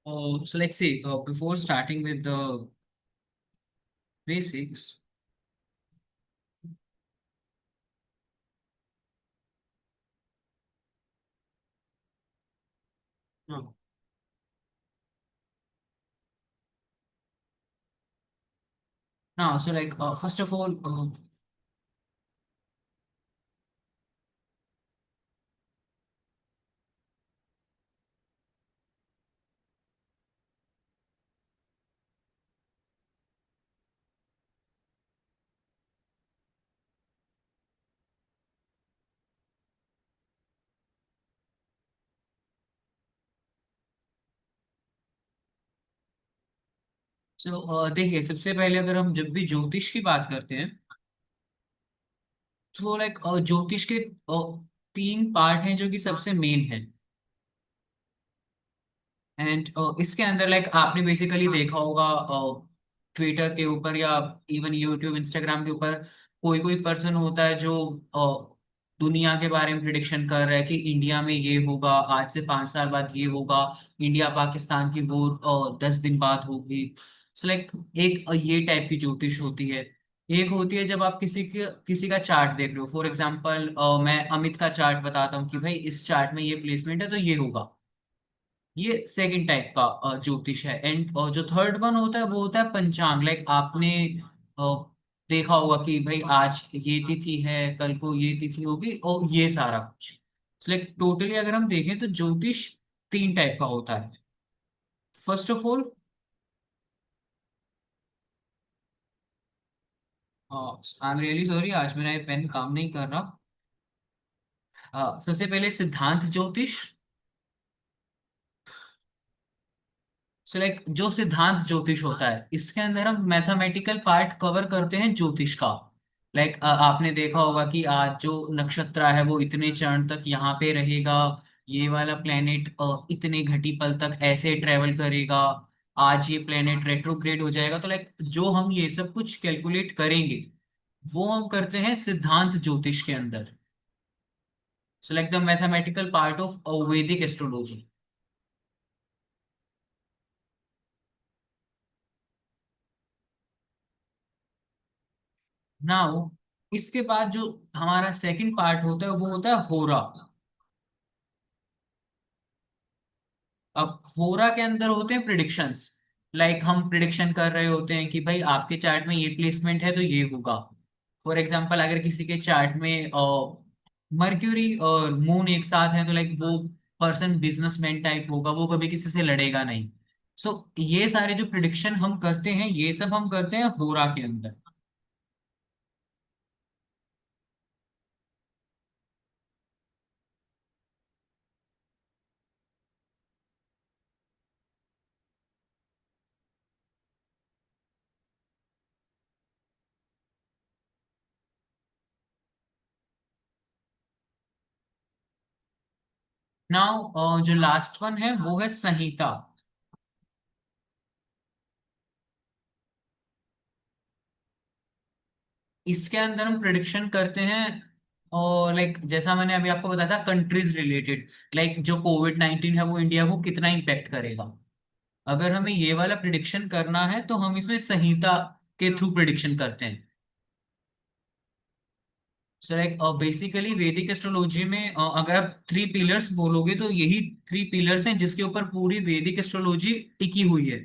So let's see, before starting with the basics. No. No, so first of all, देखिए, सबसे पहले अगर हम जब भी ज्योतिष की बात करते हैं तो ज्योतिष के तीन पार्ट हैं जो कि सबसे मेन है। एंड इसके अंदर आपने बेसिकली देखा होगा ट्विटर के ऊपर या इवन यूट्यूब इंस्टाग्राम के ऊपर कोई कोई पर्सन होता है जो दुनिया के बारे में प्रिडिक्शन कर रहा है कि इंडिया में ये होगा, आज से 5 साल बाद ये होगा, इंडिया पाकिस्तान की वो 10 दिन बाद होगी। सो एक ये टाइप की ज्योतिष होती है। एक होती है जब आप किसी का चार्ट देख रहे हो। फॉर एग्जाम्पल, मैं अमित का चार्ट बताता हूँ कि भाई इस चार्ट में ये प्लेसमेंट है तो ये होगा। ये सेकंड टाइप का ज्योतिष है। एंड जो थर्ड वन होता है वो होता है पंचांग। आपने देखा होगा कि भाई आज ये तिथि है, कल को ये तिथि होगी और ये सारा कुछ। टोटली अगर हम देखें तो ज्योतिष तीन टाइप का होता है। First of all, I am really sorry, आज मेरा ये पेन काम नहीं कर रहा। सबसे पहले सिद्धांत ज्योतिष। जो सिद्धांत ज्योतिष होता है इसके अंदर हम मैथमेटिकल पार्ट कवर करते हैं ज्योतिष का। आपने देखा होगा कि आज जो नक्षत्र है वो इतने चरण तक यहाँ पे रहेगा, ये वाला प्लेनेट इतने घटी पल तक ऐसे ट्रेवल करेगा, आज ये प्लेनेट रेट्रोग्रेड हो जाएगा। तो जो हम ये सब कुछ कैलकुलेट करेंगे वो हम करते हैं सिद्धांत ज्योतिष के अंदर। द मैथमेटिकल पार्ट ऑफ वैदिक एस्ट्रोलॉजी। नाउ इसके बाद जो हमारा सेकंड पार्ट होता है वो होता है होरा। अब होरा के अंदर होते हैं प्रिडिक्शंस। हम प्रिडिक्शन कर रहे होते हैं कि भाई आपके चार्ट में ये प्लेसमेंट है तो ये होगा। फॉर एग्जांपल, अगर किसी के चार्ट में मर्क्यूरी और मून एक साथ है तो वो पर्सन बिजनेसमैन टाइप होगा, वो कभी किसी से लड़ेगा नहीं। ये सारे जो प्रिडिक्शन हम करते हैं ये सब हम करते हैं होरा के अंदर। नाउ जो लास्ट वन है वो है संहिता। इसके अंदर हम प्रिडिक्शन करते हैं और जैसा मैंने अभी आपको बताया था कंट्रीज रिलेटेड, जो कोविड-19 है वो इंडिया को कितना इम्पेक्ट करेगा। अगर हमें ये वाला प्रिडिक्शन करना है तो हम इसमें संहिता के थ्रू प्रिडिक्शन करते हैं। सो बेसिकली वैदिक एस्ट्रोलॉजी में अगर आप थ्री पिलर्स बोलोगे तो यही थ्री पिलर्स हैं जिसके ऊपर पूरी वैदिक एस्ट्रोलॉजी टिकी हुई है।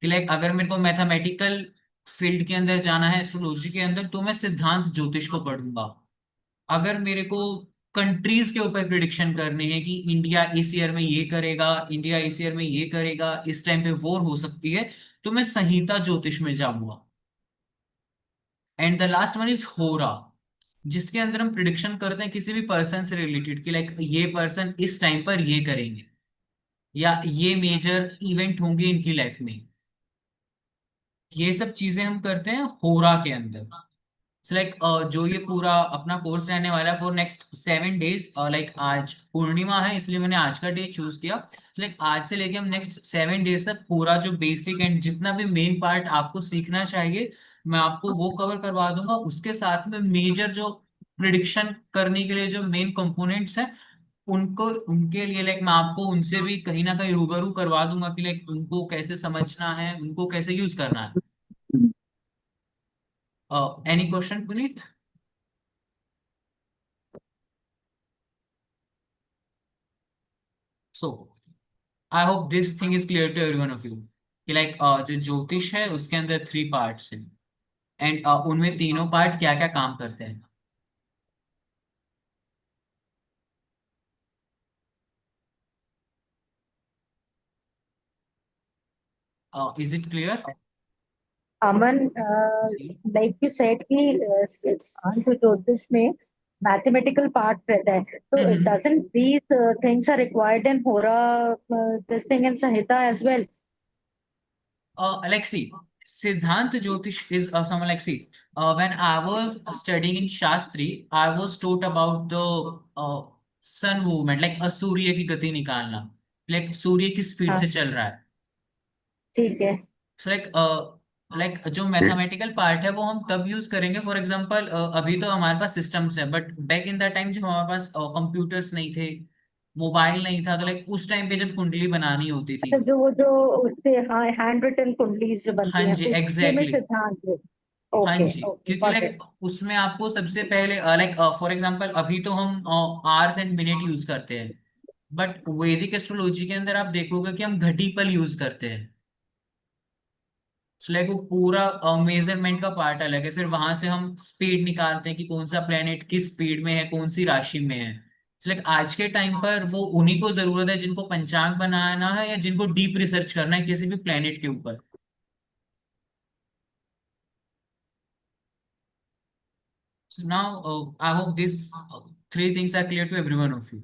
कि अगर मेरे को मैथमेटिकल फील्ड के अंदर जाना है एस्ट्रोलॉजी के अंदर तो मैं सिद्धांत ज्योतिष को पढ़ूंगा। अगर मेरे को कंट्रीज के ऊपर प्रिडिक्शन करनी है कि इंडिया इस ईयर में ये करेगा, इंडिया इस ईयर में ये करेगा, इस टाइम पे वॉर हो सकती है, तो मैं संहिता ज्योतिष में जाऊंगा। And the last one is होरा, जिसके अंदर हम प्रिडिक्शन करते हैं किसी भी पर्सन से रिलेटेड कि ये पर्सन इस टाइम पर ये करेंगे या ये मेजर इवेंट होंगे इनकी लाइफ में। ये सब चीजें हम करते हैं होरा के अंदर। जो ये पूरा अपना कोर्स रहने वाला है फॉर नेक्स्ट 7 डेज। आज पूर्णिमा है इसलिए मैंने आज का डे चूज किया। आज से लेके हम नेक्स्ट 7 डेज तक पूरा जो बेसिक एंड जितना भी मेन पार्ट आपको सीखना चाहिए मैं आपको वो कवर करवा दूंगा। उसके साथ में मेजर जो प्रिडिक्शन करने के लिए जो मेन कंपोनेंट्स हैं उनको उनके लिए लाइक मैं आपको उनसे भी कहीं ना कहीं रूबरू करवा दूंगा कि लाइक उनको कैसे समझना है, उनको कैसे यूज करना है। Any question Puneet? So I hope this thing is clear to every one of you कि लाइक जो ज्योतिष है उसके अंदर थ्री पार्ट्स हैं, एंड उनमें तीनों पार्ट क्या क्या काम करते हैं। Is it clear? Aman, ji. Like you said कि सिद्धांत ज्योतिष में मैथमेटिकल पार्ट रहता है, तो it hmm. Doesn't these things are required in होरा, दिस थिंग इन संहिता as well? Alexi, Siddhant Jyotish is some Alexi. When I was studying in Shastri, I was taught about the sun movement, like सूर्य की गति निकालना, like सूर्य की speed हाँ, से चल रहा है। ठीक है। So like जो मैथमेटिकल पार्ट है वो हम तब यूज करेंगे, फॉर एग्जांपल अभी तो हमारे पास सिस्टम्स है, but back in the time जब हमारे पास कंप्यूटर्स नहीं थे, मोबाइल नहीं था, तो लाइक उस टाइम पे जब कुंडली बनानी होती थी। अच्छा, जो वो जो उससे, हाँ, हैंड रिटन कुंडलीज जो हाँ बनती हैं जी, उसके में एग्जैक्टली। सिद्धांत है। हाँ ओके, जी, ओके, क्योंकि गॉट लाइक इट। उसमें आपको सबसे पहले लाइक फॉर एग्जांपल अभी तो हम आवर्स एंड मिनट यूज करते हैं, बट वैदिक एस्ट्रोलॉजी के अंदर आप देखोगे कि हम घटिपल यूज करते हैं। लाइक वो पूरा मेजरमेंट का पार्ट अलग है, फिर वहां से हम स्पीड निकालते हैं कि कौन सा प्लेनेट किस स्पीड में है, कौन सी राशि में है। लाइक आज के टाइम पर वो उन्हीं को जरूरत है जिनको पंचांग बनाना है या जिनको डीप रिसर्च करना है किसी भी प्लेनेट के ऊपर। So now, I hope these three things are clear to every one of you.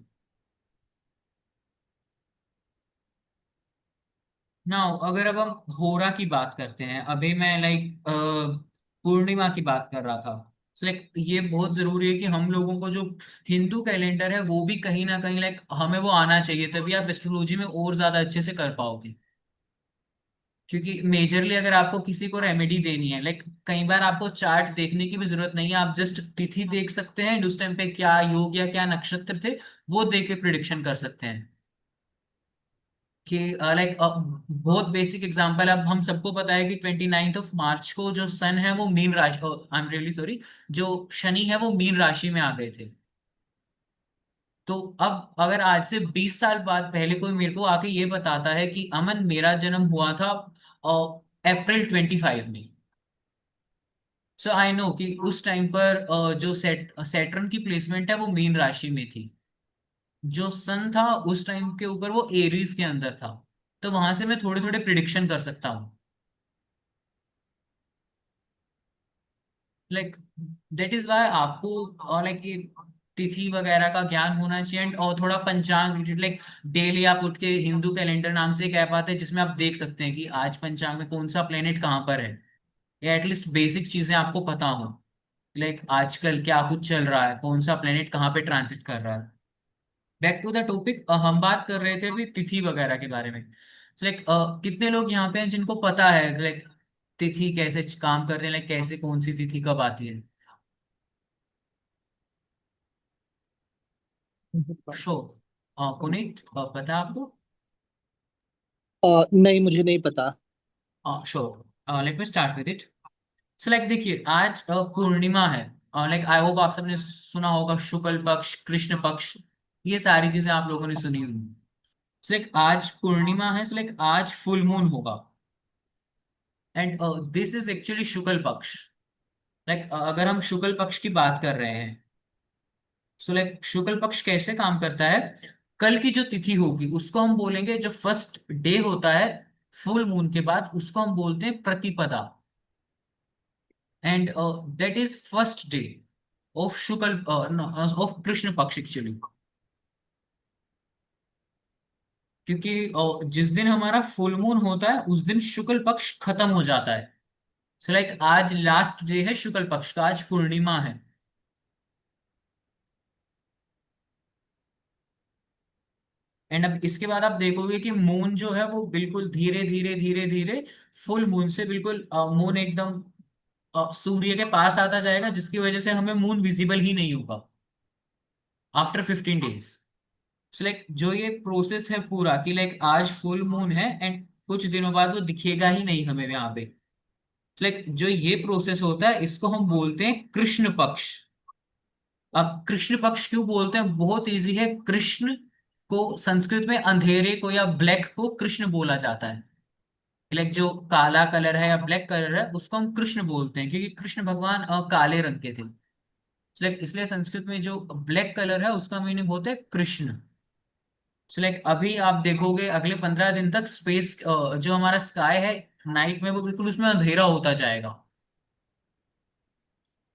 Now, अगर अब हम होरा की बात करते हैं, अभी मैं लाइक पूर्णिमा की बात कर रहा था। So, लाइक ये बहुत जरूरी है कि हम लोगों को जो हिंदू कैलेंडर है वो भी कहीं ना कहीं लाइक हमें वो आना चाहिए, तभी आप एस्ट्रोलॉजी में और ज्यादा अच्छे से कर पाओगे। क्योंकि मेजरली अगर आपको किसी को रेमेडी देनी है, लाइक कई बार आपको चार्ट देखने की भी जरूरत नहीं है, आप जस्ट तिथि देख सकते हैं, उस टाइम पे क्या योग या क्या नक्षत्र थे वो देख के प्रिडिक्शन कर सकते हैं। कि लाइक बहुत बेसिक एग्जांपल, अब हम सबको पता है कि 29 मार्च को जो सन है वो मीन राशि, आई एम रियली सॉरी, जो शनि है वो मीन राशि में आ गए थे। तो अब अगर आज से 20 साल बाद पहले कोई मेरे को आके ये बताता है कि अमन मेरा जन्म हुआ था अप्रैल 25 में, सो आई नो कि उस टाइम पर जो सेटर्न की प्लेसमेंट है वो मीन राशि में थी, जो सन था उस टाइम के ऊपर वो एरीज के अंदर था। तो वहां से मैं थोड़े थोड़े प्रिडिक्शन कर सकता हूँ। लाइक दैट इज वाई आपको और लाइक ये तिथि वगैरह का ज्ञान होना चाहिए, और थोड़ा पंचांग रिलेटेड, लाइक डेली आप उठ के हिंदू कैलेंडर नाम से एक ऐप आता है जिसमें आप देख सकते हैं कि आज पंचांग में कौन सा प्लेनेट कहाँ पर है, या एटलीस्ट बेसिक चीजें आपको पता हो, लाइक आजकल क्या कुछ चल रहा है, कौन सा प्लेनेट कहाँ पे ट्रांजिट कर रहा है। बैक टू द टॉपिक, हम बात कर रहे थे अभी तिथि वगैरह के बारे में। लाइक कितने लोग यहाँ पे हैं जिनको पता है लाइक तिथि कैसे काम करते हैं, लाइक कैसे कौन सी तिथि कब आती है? शो पुनीत, पता है आपको? नहीं, मुझे नहीं पता। Sure, let me start with it. So like देखिए, आज पूर्णिमा है, लाइक आई होप आप सबने सुना होगा शुक्ल पक्ष, कृष्ण पक्ष, ये सारी चीजें आप लोगों ने सुनी होंगी। सो लाइक आज पूर्णिमा है, सो लाइक आज फुल मून होगा, एंड दिस इज एक्चुअली शुक्ल पक्ष। लाइक अगर हम शुक्ल पक्ष की बात कर रहे हैं, सो लाइक शुक्ल पक्ष कैसे काम करता है, कल की जो तिथि होगी उसको हम बोलेंगे, जो फर्स्ट डे होता है फुल मून के बाद उसको हम बोलते हैं प्रतिपदा, and that is first day of Shukla of Krishna पक्ष एक्चुअली। क्योंकि जिस दिन हमारा फुल मून होता है उस दिन शुक्ल पक्ष खत्म हो जाता है। सो लाइक आज लास्ट डे है शुक्ल पक्ष का, आज पूर्णिमा है। एंड अब इसके बाद आप देखोगे कि मून जो है वो बिल्कुल धीरे धीरे धीरे धीरे फुल मून से बिल्कुल मून एकदम सूर्य के पास आता जाएगा, जिसकी वजह से हमें मून विजिबल ही नहीं होगा आफ्टर 15 डेज। सो लाइक जो ये प्रोसेस है पूरा कि लाइक आज फुल मून है एंड कुछ दिनों बाद वो दिखेगा ही नहीं हमें यहाँ पे, लाइक जो ये प्रोसेस होता है इसको हम बोलते हैं कृष्ण पक्ष। अब कृष्ण पक्ष क्यों बोलते हैं, बहुत इजी है। कृष्ण को संस्कृत में अंधेरे को या ब्लैक को कृष्ण बोला जाता है। लाइक जो काला कलर है या ब्लैक कलर है उसको हम कृष्ण बोलते हैं, क्योंकि कृष्ण भगवान काले रंग के थे। लाइक इसलिए संस्कृत में जो ब्लैक कलर है उसका मीनिंग होता है कृष्ण। सो लाइक अभी आप देखोगे अगले 15 दिन तक स्पेस, जो हमारा स्काई है नाइट में, वो बिल्कुल उसमें अंधेरा होता जाएगा।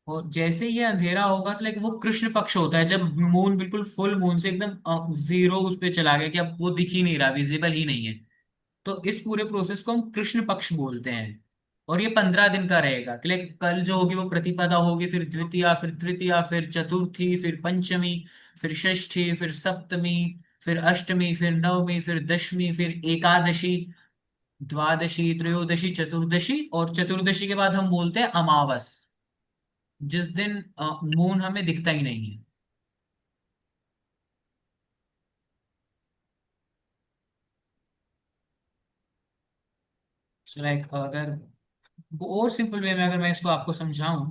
और जैसे ही ये अंधेरा होगा, लाइक वो कृष्ण पक्ष होता है, जब मून बिल्कुल फुल मून से एकदम जीरो उस पे चला गया कि अब वो दिख ही नहीं रहा, विजिबल ही नहीं है। तो इस पूरे प्रोसेस को हम कृष्ण पक्ष बोलते हैं। और ये 15 दिन का रहेगा कि लाइक कल जो होगी वो प्रतिपदा होगी, फिर द्वितीया, फिर तृतीया, फिर चतुर्थी, फिर पंचमी, फिर षष्ठी, फिर सप्तमी, फिर अष्टमी, फिर नवमी, फिर दशमी, फिर एकादशी, द्वादशी, त्रयोदशी, चतुर्दशी, और चतुर्दशी के बाद हम बोलते हैं अमावस, जिस दिन मून हमें दिखता ही नहीं है। सो लाइक अगर और सिंपल वे में अगर मैं इसको आपको समझाऊं,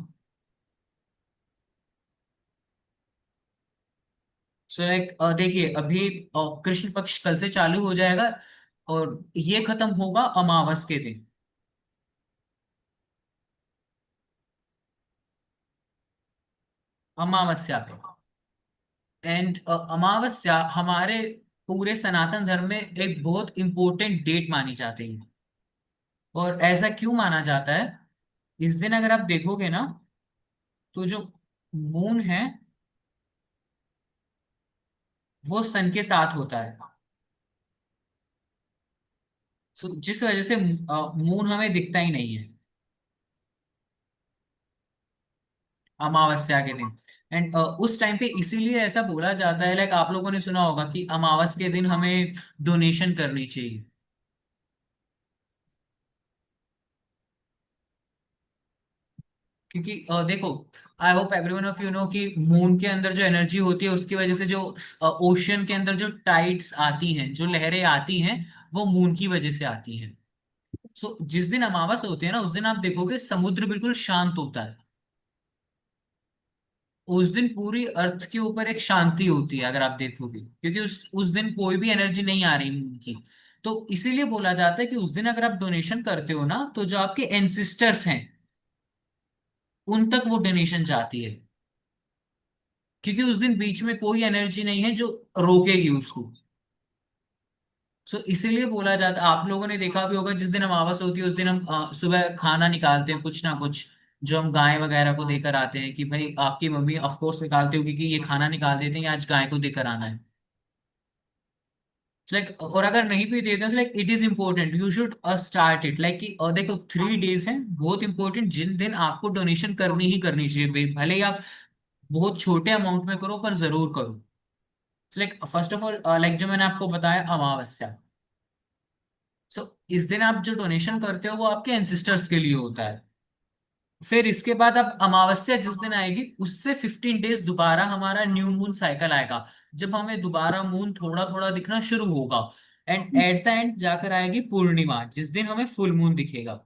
सो लाइक देखिए अभी कृष्ण पक्ष कल से चालू हो जाएगा और ये खत्म होगा अमावस के दिन। अमावस्या पे। एंड अमावस्या हमारे पूरे सनातन धर्म में एक बहुत इंपॉर्टेंट डेट मानी जाती है। और ऐसा क्यों माना जाता है, इस दिन अगर आप देखोगे ना, तो जो मून है वो सन के साथ होता है। सो जिस वजह से मून हमें दिखता ही नहीं है अमावस्या के दिन। एंड उस टाइम पे इसीलिए ऐसा बोला जाता है, लाइक आप लोगों ने सुना होगा कि अमावस के दिन हमें डोनेशन करनी चाहिए। क्योंकि देखो, आई hope everyone of you no कि मून के अंदर जो एनर्जी होती है उसकी वजह से जो ओशियन के अंदर जो टाइड्स आती हैं, जो लहरें आती हैं, वो मून की वजह से आती हैं। सो जिस दिन अमावस होती है ना, उस दिन आप देखोगे समुद्र बिल्कुल शांत होता है। उस दिन पूरी अर्थ के ऊपर एक शांति होती है अगर आप देखोगे, क्योंकि उस दिन कोई भी एनर्जी नहीं आ रही मून की। तो इसीलिए बोला जाता है कि उस दिन अगर आप डोनेशन करते हो ना, तो जो आपके एंसिस्टर्स हैं उन तक वो डोनेशन जाती है, क्योंकि उस दिन बीच में कोई एनर्जी नहीं है जो रोकेगी उसको। सो इसीलिए बोला जाता, आप लोगों ने देखा भी होगा जिस दिन अमावस होती है उस दिन हम सुबह खाना निकालते हैं कुछ ना कुछ, जो हम गाय वगैरह को देकर आते हैं कि भाई आपकी मम्मी ऑफ कोर्स निकालती होगी कि ये खाना निकाल देते हैं, आज गाय को देकर आना है। लाइक और अगर नहीं भी देते हैं, like it is important, you should start it, like कि देखो 3 डेज हैं बहुत इंपॉर्टेंट जिन दिन आपको डोनेशन करनी ही करनी चाहिए भले ही आप बहुत छोटे अमाउंट में करो पर जरूर करो। Like first of all, like जो मैंने आपको बताया अमावस्या, सो इस दिन आप जो डोनेशन करते हो वो आपके एंसिस्टर्स के लिए होता है। फिर इसके बाद अब अमावस्या जिस दिन आएगी उससे 15 डेज दोबारा हमारा न्यू मून साइकिल आएगा, जब हमें दोबारा मून थोड़ा थोड़ा दिखना शुरू होगा। एंड एट द एंड जाकर आएगी पूर्णिमा, जिस दिन हमें फुल मून दिखेगा।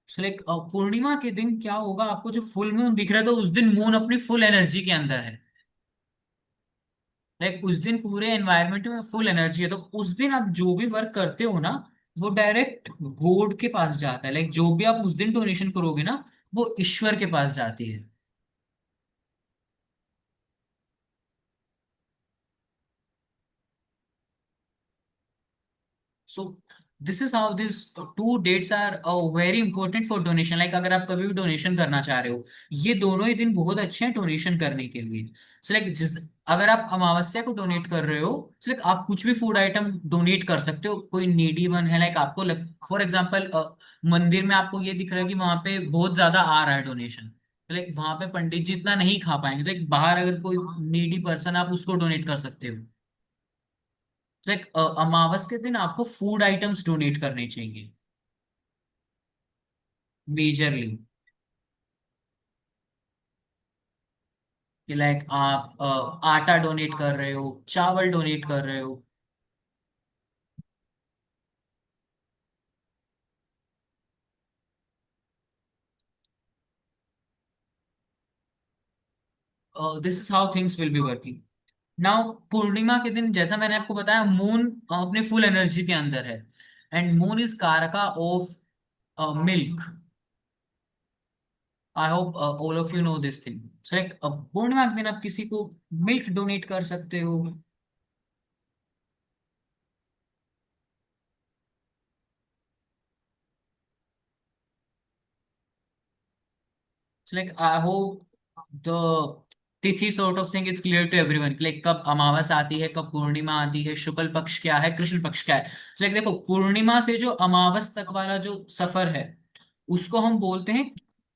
सो लाइक पूर्णिमा के दिन क्या होगा, आपको जो फुल मून दिख रहा है तो उस दिन मून अपनी फुल एनर्जी के अंदर है। लाइक उस दिन पूरे एनवायरनमेंट में फुल एनर्जी है, तो उस दिन आप जो भी वर्क करते हो ना, वो डायरेक्ट गॉड के पास जाता है। लाइक जो भी आप उस दिन डोनेशन करोगे ना, वो ईश्वर के पास जाती है। So this is how this 2 dates are very important for donation. Like अगर आप कभी भी डोनेशन करना चाह रहे हो, ये दोनों ही दिन बहुत अच्छे हैं डोनेशन करने के लिए। सो लाइक जिस अगर आप अमावस्या को डोनेट कर रहे हो, so like आप कुछ भी फूड आइटम डोनेट कर सकते हो, कोई नीडी वन है, लाइक आपको फॉर एग्जाम्पल मंदिर में आपको ये दिख रहा है कि वहां पे बहुत ज्यादा आ रहा है डोनेशन, लाइक वहां पे पंडित जी इतना नहीं खा पाएंगे, लाइक बाहर अगर कोई नीडी पर्सन आप उसको डोनेट कर सकते हो। लाइक अमावस के दिन आपको फूड आइटम्स डोनेट करने चाहिए मेजरली। कि लाइक आप आटा डोनेट कर रहे हो, चावल डोनेट कर रहे हो। This is how things will be working. Now पूर्णिमा के दिन जैसा मैंने आपको बताया, मून अपने फुल एनर्जी के अंदर है, एंड मून इज कारका of milk. I hope all of you know this thing. So like पूर्णिमा के दिन आप किसी को मिल्क डोनेट कर सकते हो। Like I hope the tithi sort of thing is clear to everyone, like कब अमावस आती है, कब पूर्णिमा आती है, शुक्ल पक्ष क्या है, कृष्ण पक्ष क्या है। लाइक देखो, पूर्णिमा से जो अमावस तक वाला जो सफर है, उसको हम बोलते हैं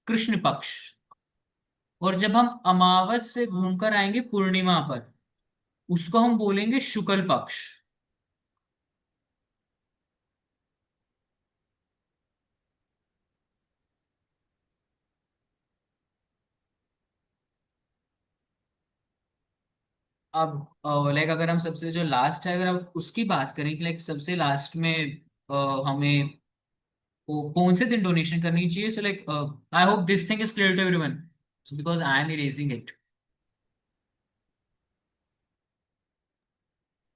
कृष्ण पक्ष। और जब हम अमावस से घूमकर आएंगे पूर्णिमा पर, उसको हम बोलेंगे शुक्ल पक्ष। अब लाइक अगर हम सबसे जो लास्ट है, अगर हम उसकी बात करें कि लाइक सबसे लास्ट में हमें कौन से दिन डोनेशन करनी चाहिए। So like I hope this thing is clear to everyone, because I am erasing it.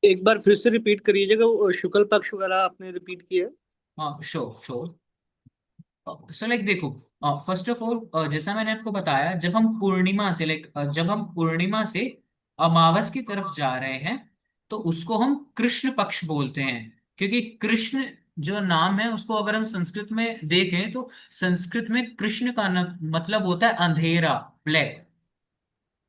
एक बार फिर से रिपीट करिएगा, वो शुक्ल पक्ष वाला आपने रिपीट किया। हाँ, श्योर श्योर। सो लाइक देखो, फर्स्ट ऑफ ऑल जैसा मैंने आपको बताया, जब हम पूर्णिमा से जब हम पूर्णिमा से अमावस की तरफ जा रहे हैं, तो उसको हम कृष्ण पक्ष बोलते हैं। क्योंकि कृष्ण जो नाम है, उसको अगर हम संस्कृत में देखें तो संस्कृत में कृष्ण का मतलब होता है अंधेरा, ब्लैक।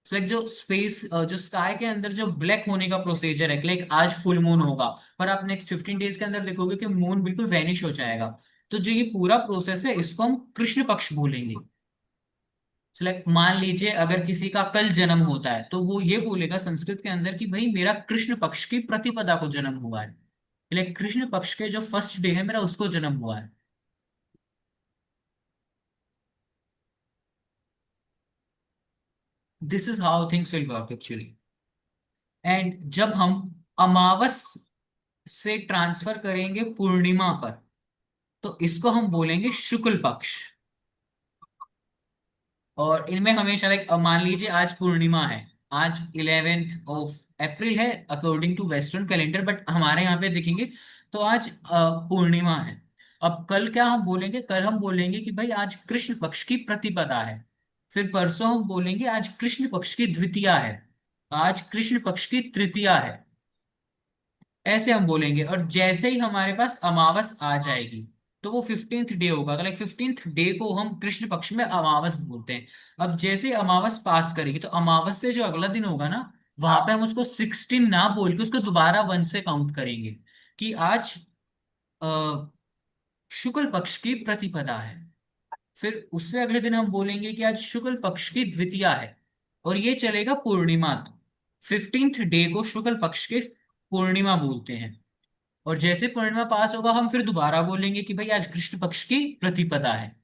लाइक जो स्पेस, जो स्काई के अंदर जो ब्लैक होने का प्रोसीजर है, लाइक आज फुल मून होगा, पर आप नेक्स्ट 15 डेज के अंदर देखोगे कि मून बिल्कुल वैनिश हो जाएगा। तो जो ये पूरा प्रोसेस है, इसको हम कृष्ण पक्ष बोलेंगे। लाइक मान लीजिए अगर किसी का कल जन्म होता है, तो वो ये बोलेगा संस्कृत के अंदर कि भाई मेरा कृष्ण पक्ष की प्रतिपदा को जन्म हुआ है। लाइक कृष्ण पक्ष के जो फर्स्ट डे है मेरा, उसको जन्म हुआ है। This is how things will work actually. And जब हम अमावस से ट्रांसफर करेंगे पूर्णिमा पर, तो इसको हम बोलेंगे शुक्ल पक्ष। और इनमें हमेशा लाइक मान लीजिए आज पूर्णिमा है, आज 11th ऑफ अप्रैल है according to western calendar, but हमारे यहाँ पे देखेंगे तो आज पूर्णिमा है। अब कल क्या हम बोलेंगे, कल हम बोलेंगे कि भाई आज कृष्ण पक्ष की प्रतिपदा है। फिर परसों हम बोलेंगे आज कृष्ण पक्ष की द्वितीया है, आज कृष्ण पक्ष की तृतीया है। ऐसे हम बोलेंगे, और जैसे ही हमारे पास अमावस आ जाएगी, तो वो 15th डे होगा। तो लाइक 15th डे को हम कृष्ण पक्ष में अमावस बोलते हैं। अब जैसे ही अमावस पास करेगी, तो अमावस से जो अगला दिन होगा ना, वहां पे हम उसको 16 ना बोल के उसको दोबारा 1 से काउंट करेंगे कि आज अ, शुक्ल पक्ष की प्रतिपदा है। फिर उससे अगले दिन हम बोलेंगे कि आज शुक्ल पक्ष की द्वितीया है, और ये चलेगा पूर्णिमा तक। 15th डे को शुक्ल पक्ष के पूर्णिमा बोलते हैं। और जैसे पूर्णिमा पास होगा, हम फिर दोबारा बोलेंगे कि भाई आज कृष्ण पक्ष की प्रतिपदा है।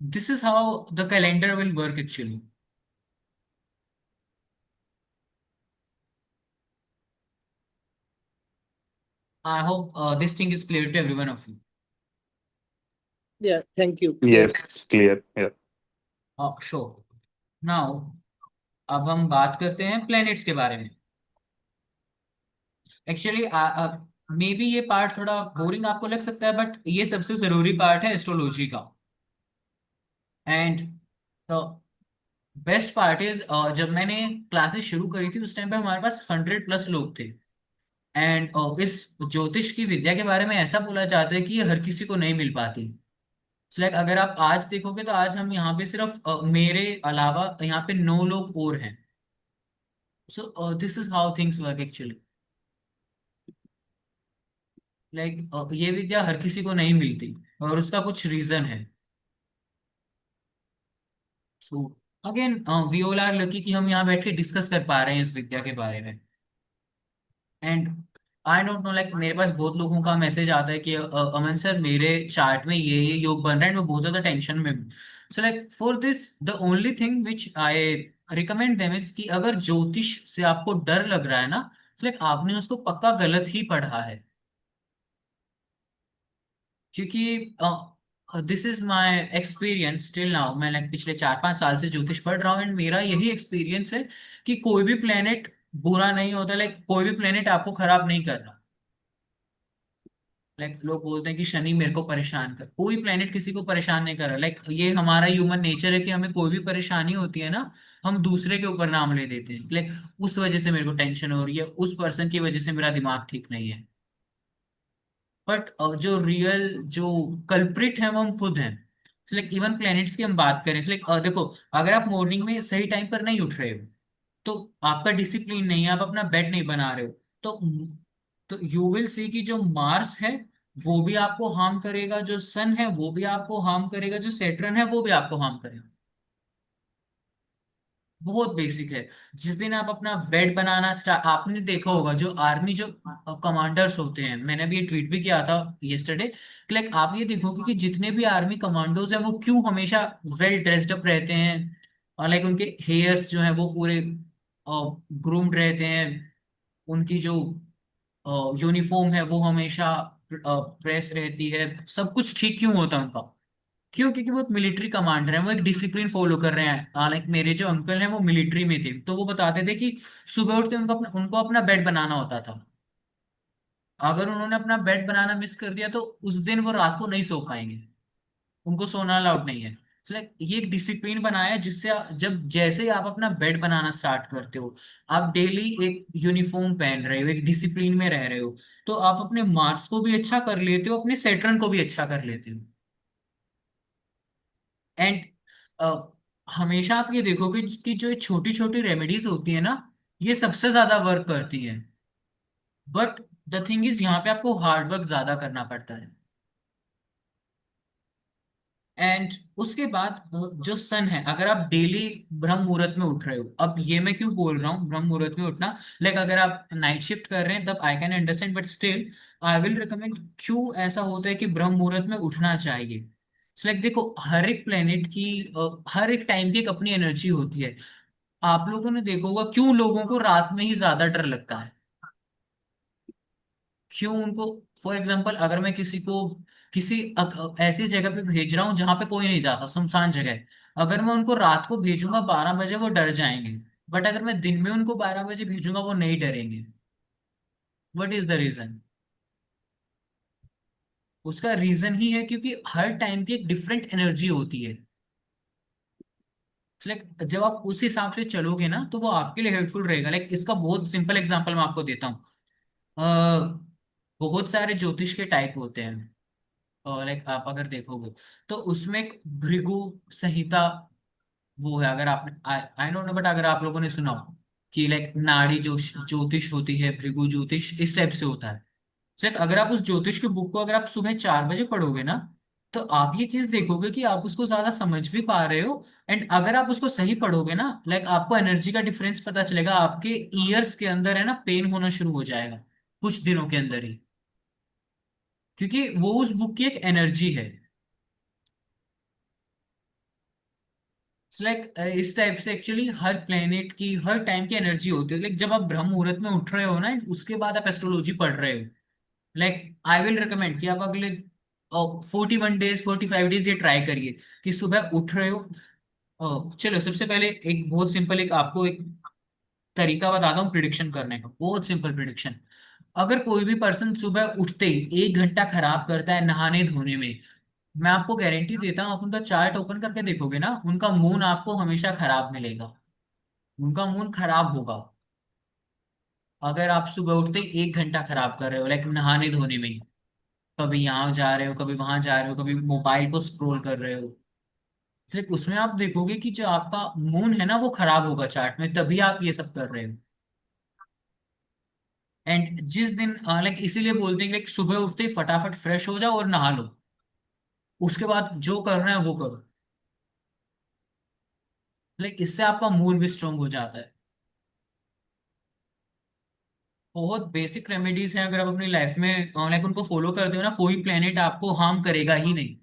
This is how the calendar will work actually. I hope this thing is clear to every one of you. Yeah thank you, clear. Yes, clear. Yeah. Sure. Now अब हम बात करते हैं प्लैनेट्स के बारे में। एक्चुअली मे बी ये part थोड़ा बोरिंग आपको लग सकता है, बट ये सबसे जरूरी पार्ट है एस्ट्रोलॉजी का। एंड बेस्ट पार्ट इज, जब मैंने क्लासेस शुरू करी थी, उस टाइम पे हमारे पास 100+ लोग थे। एंड इस ज्योतिष की विद्या के बारे में ऐसा बोला जाता है कि ये हर किसी को नहीं मिल पाती। सो लाइक अगर आप आज देखोगे, तो आज हम यहाँ पे सिर्फ मेरे अलावा यहाँ पे 9 लोग और हैं। सो this is how things work actually. Like ये विद्या हर किसी को नहीं मिलती, और उसका कुछ रीजन है। So again we all are lucky कि हम यहाँ बैठ के डिस्कस कर पा रहे हैं इस विद्या के बारे में। And I don't know, like मेरे पास बहुत लोगों का मैसेज आता है कि अमन सर, मेरे चार्ट में ये योग बन रहा है, मैं बहुत ज्यादा टेंशन में हूँ। So like for this the only thing which I recommend them is कि अगर ज्योतिष से आपको डर लग रहा है ना, लाइक आपने उसको पक्का गलत ही पढ़ा है। क्योंकि this is my experience till now, मैं लाइक पिछले 4-5 साल से ज्योतिष पढ़ रहा हूँ, एंड मेरा यही एक्सपीरियंस है कि कोई भी प्लेनेट बुरा नहीं होता, लाइक कोई भी प्लेनेट आपको खराब नहीं कर रहा। लाइक लोग बोलते हैं कि शनि मेरे को परेशान कर, कोई प्लेनेट किसी को परेशान नहीं कर रहा। लाइक ये हमारा ह्यूमन नेचर है कि हमें कोई भी परेशानी होती है ना, हम दूसरे के ऊपर नाम ले देते हैं, लाइक उस वजह से मेरे को टेंशन हो रही है, उस पर्सन की वजह से मेरा दिमाग ठीक नहीं है। बट जो रियल जो कल्प्रिट है वो हम खुद हैं। लाइक इवन प्लैनेट्स की हम बात करें, लाइक देखो, अगर आप मॉर्निंग में सही टाइम पर नहीं उठ रहे हो, तो आपका डिसिप्लिन नहीं है, आप अपना बेड नहीं बना रहे हो, तो यू विल सी कि जो मार्स है वो भी आपको हार्म करेगा, जो सन है वो भी आपको हार्म करेगा, जो सेटर्न है वो भी आपको हार्म करेगा। बहुत बेसिक है। जिस दिन आप अपना बेड बनाना स्टार्ट, आपने देखा होगा जो आर्मी जो कमांडर्स होते हैं, मैंने भी ये ट्वीट भी किया था यस्टरडे, लाइक आप ये देखोगे कि जितने भी आर्मी कमांडोज हैं वो क्यों हमेशा वेल ड्रेस्ड अप रहते हैं, और लाइक उनके हेयर्स जो है वो पूरे ग्रूम्ड रहते हैं, उनकी जो यूनिफॉर्म है वो हमेशा प्रेस रहती है, सब कुछ ठीक क्यों होता है उनका? क्यों? क्योंकि वो एक मिलिट्री कमांडर है, वो एक डिसिप्लिन फॉलो कर रहे हैं। हालांकि मेरे जो अंकल हैं वो मिलिट्री में थे, तो वो बताते थे कि सुबह उठते उनको अपना बेड बनाना होता था। अगर उन्होंने अपना बेड बनाना मिस कर दिया तो उस दिन वो रात को नहीं सो पाएंगे, उनको सोना अलाउड नहीं है। लाइक ये एक डिसिप्लिन बनाया है जिससे जब जैसे ही आप अपना बेड बनाना स्टार्ट करते हो, आप डेली एक यूनिफॉर्म पहन रहे हो, एक डिसिप्लिन में रह रहे हो, तो आप अपने मार्स को भी अच्छा कर लेते हो, अपने सेटर्न को भी अच्छा कर लेते हो। एंड हमेशा आप ये देखोगे कि जो छोटी छोटी रेमेडीज होती है ना, ये सबसे ज्यादा वर्क करती है। बट द थिंग इज यहाँ पे आपको हार्ड वर्क ज्यादा करना पड़ता है। एंड उसके बाद जो सन है, अगर आप डेली ब्रह्म मुहूर्त में उठ रहे हो, अब ये मैं क्यों बोल रहा हूँ ब्रह्म मुहूर्त में उठना, लाइक अगर आप नाइट शिफ्ट कर रहे हैं तब I can understand, but still I will recommend. क्यों ऐसा होता है कि ब्रह्म मुहूर्त में उठना चाहिए? लाइक देखो, हर एक प्लेनेट की हर एक टाइम की एक अपनी एनर्जी होती है। आप लोगों ने देखा होगा क्यों लोगों को रात में ही ज्यादा डर लगता है। क्यों उनको, फॉर एग्जाम्पल अगर मैं किसी को किसी ऐसी जगह पे भेज रहा हूँ जहां पे कोई नहीं जाता, सुनसान जगह, अगर मैं उनको रात को भेजूंगा 12 बजे वो डर जाएंगे, बट अगर मैं दिन में उनको 12 बजे भेजूंगा वो नहीं डरेंगे। What is the reason? उसका रीजन ही है क्योंकि हर टाइम की एक डिफरेंट एनर्जी होती है। लाइक जब आप उस हिसाब से चलोगे ना तो वो आपके लिए हेल्पफुल रहेगा। लाइक इसका बहुत सिंपल एग्जांपल मैं आपको देता हूँ। बहुत सारे ज्योतिष के टाइप होते हैं, और लाइक आप अगर देखोगे तो उसमें एक भृगु संहिता वो है, अगर आपने आई डोंट नो, बट अगर आप लोगों ने सुना हो कि लाइक नाड़ी जो ज्योतिष होती है, भृगु ज्योतिष इस टाइप से होता है। लाइक अगर आप उस ज्योतिष के बुक को अगर आप सुबह 4 बजे पढ़ोगे ना, तो आप ये चीज देखोगे कि आप उसको ज्यादा समझ भी पा रहे हो। एंड अगर आप उसको सही पढ़ोगे ना, लाइक आपको एनर्जी का डिफरेंस पता चलेगा, आपके ईयर्स के अंदर है ना पेन होना शुरू हो जाएगा कुछ दिनों के अंदर ही, क्योंकि वो उस बुक की एक एनर्जी है। लाइक इस टाइप से एक्चुअली हर प्लेनेट की हर टाइम की एनर्जी होती है। लाइक जब आप ब्रह्म मुहूर्त में उठ रहे हो ना, उसके बाद आप एस्ट्रोलॉजी पढ़ रहे हो, लाइक आई विल रिकमेंड कि आप अगले 41 डेज 45 डेज ये ट्राई करिए कि सुबह उठ रहे हो। चलो सबसे पहले एक बहुत सिंपल एक आपको एक तरीका बताता हूँ प्रिडिक्शन करने का, बहुत सिंपल प्रिडिक्शन। अगर कोई भी पर्सन सुबह उठते ही 1 घंटा खराब करता है नहाने धोने में, मैं आपको गारंटी देता हूँ, आप उनका चार्ट ओपन करके देखोगे ना, उनका मून आपको हमेशा खराब मिलेगा, उनका मून खराब होगा। अगर आप सुबह उठते ही 1 घंटा खराब कर रहे हो लाइक नहाने धोने में ही, कभी यहाँ जा रहे हो, कभी वहां जा रहे हो, कभी मोबाइल को स्क्रॉल कर रहे हो, सिर्फ उसमें आप देखोगे कि जो आपका मून है ना वो खराब होगा चार्ट में, तभी आप ये सब कर रहे हो। एंड जिस दिन लाइक इसीलिए बोलते हैं कि like, सुबह उठते ही फटाफट फ्रेश हो जाओ और नहा लो, उसके बाद जो करना है वो करो। लाइक इससे आपका मूड भी स्ट्रांग हो जाता है। बहुत बेसिक रेमेडीज हैं, अगर आप अपनी लाइफ में लाइक उनको फॉलो करते हो ना, कोई प्लेनेट आपको हार्म करेगा ही नहीं।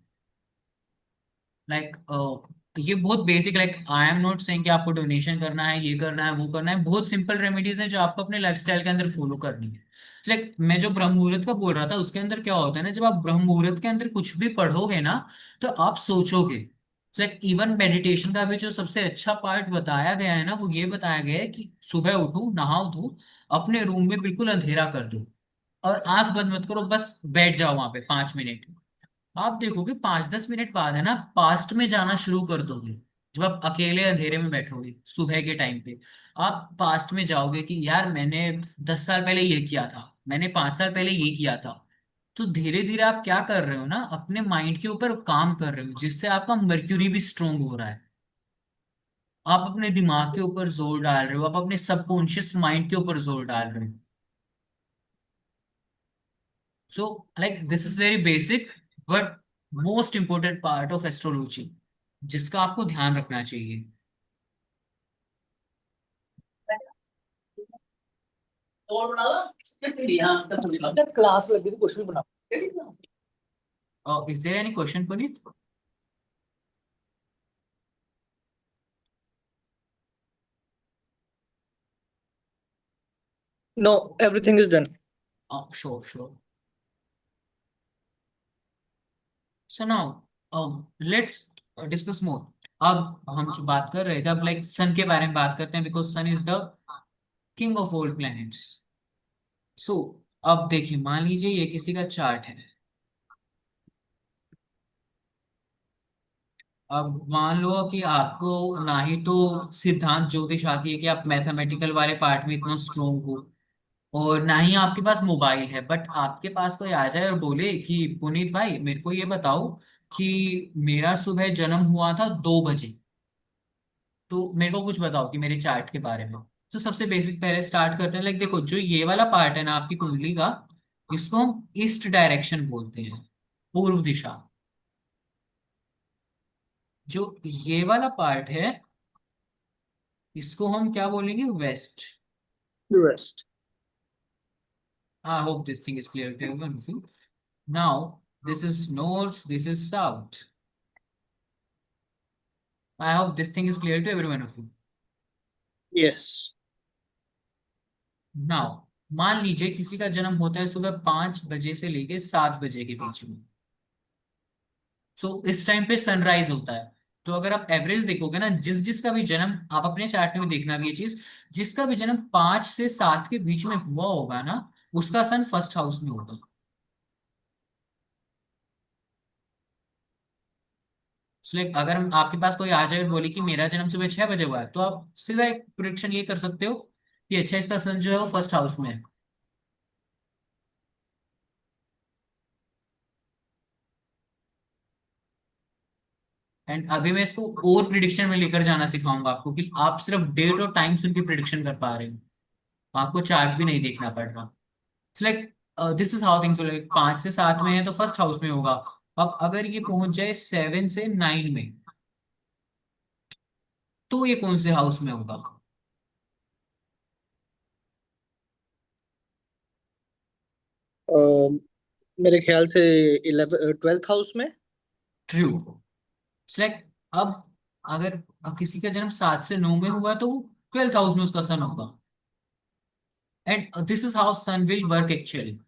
लाइक ये बहुत basic, like I am not saying कि आपको डोनेशन करना है, ये करना है, वो करना है, बहुत सिंपल रेमेडीज हैं जो आपको अपने लाइफस्टाइल के अंदर फॉलो करनी है। लाइक मैं जो ब्रह्म मुहूर्त का बोल रहा था, उसके अंदर क्या होता है ना, जब आप ब्रह्म मुहूर्त के अंदर कुछ भी पढ़ोगे ना, तो आप सोचोगे। लाइक इवन मेडिटेशन का भी जो सबसे अच्छा पार्ट बताया गया है ना, वो ये बताया गया है कि सुबह उठो, नहाओ धो, अपने रूम में बिल्कुल अंधेरा कर दो और आंख बंद मत करो, बस बैठ जाओ वहां पे 5 मिनट। आप देखोगे 5-10 मिनट बाद है ना, पास्ट में जाना शुरू कर दोगे। जब आप अकेले अंधेरे में बैठोगे सुबह के टाइम पे, आप पास्ट में जाओगे कि यार मैंने 10 साल पहले ये किया था, मैंने 5 साल पहले ये किया था। तो धीरे धीरे आप क्या कर रहे हो ना, अपने माइंड के ऊपर काम कर रहे हो, जिससे आपका मर्क्यूरी भी स्ट्रोंग हो रहा है। आप अपने दिमाग के ऊपर जोर डाल रहे हो, आप अपने सबकॉन्शियस माइंड के ऊपर जोर डाल रहे हो। So like this is very basic but most important part of astrology, जिसका आपको ध्यान रखना चाहिए। और बना दो हाँ तब क्लास लगी थी कुछ भी बना is there any question Puneet? No everything is done sure sure. So now let's discuss more. अब हम जो बात कर रहे थे, अब लाइक सन के बारे में बात करते हैं, because sun is the king of all planets. So अब देखिए, मान लीजिए ये किसी का चार्ट है। अब मान लो कि आपको ना ही तो सिद्धांत ज्योतिष आती है कि आप मैथमेटिकल वाले पार्ट में इतना स्ट्रोंग हो, और ना ही आपके पास मोबाइल है, बट आपके पास कोई आ जाए और बोले कि पुनीत भाई मेरे को ये बताओ कि मेरा सुबह जन्म हुआ था 2 बजे, तो मेरे को कुछ बताओ कि मेरे चार्ट के बारे में। तो सबसे बेसिक पहले स्टार्ट करते हैं, लाइक देखो जो ये वाला पार्ट है ना आपकी कुंडली का, इसको हम ईस्ट डायरेक्शन बोलते हैं, पूर्व दिशा। जो ये वाला पार्ट है, इसको हम क्या बोलेंगे, west. Rest I hope this thing is clear to everyone. Now this is north, this is south. I hope this thing is clear to everyone of you. Yes now मान लीजिए किसी का जन्म होता है सुबह 5 बजे से लेके 7 बजे के बीच में। सो इस टाइम पे सनराइज होता है। तो अगर आप एवरेज देखोगे ना, जिस जिसका भी जन्म, आप अपने चार्ट में भी देखना भी ये चीज, जिसका भी जन्म 5 से 7 के बीच में हुआ होगा ना, उसका सन फर्स्ट हाउस में होगा। सो लाइक अगर आपके पास कोई आ जाए और बोले कि मेरा जन्म सुबह 6 बजे हुआ है, तो आप सीधा एक प्रिडिक्शन ये कर सकते हो कि अच्छा, इसका सन जो है वो फर्स्ट हाउस में है। एंड अभी मैं इसको और प्रिडिक्शन में लेकर जाना सिखाऊंगा आपको, कि आप सिर्फ डेट और टाइम सुन के प्रिडिक्शन कर पा रहे हो, आपको चार्ट भी नहीं देखना पड़ रहा। Like this is how things, like 5 से 7 में है तो फर्स्ट हाउस में होगा। अब अगर ये पहुंच जाए 7 से 9 में, तो ये कौन से हाउस में होगा? मेरे ख्याल से 12th हाउस में ट्रू। लाइक अब अगर किसी का जन्म 7 से 9 में हुआ, तो वो 12th हाउस में उसका सन होगा। And this is how sun will work actually.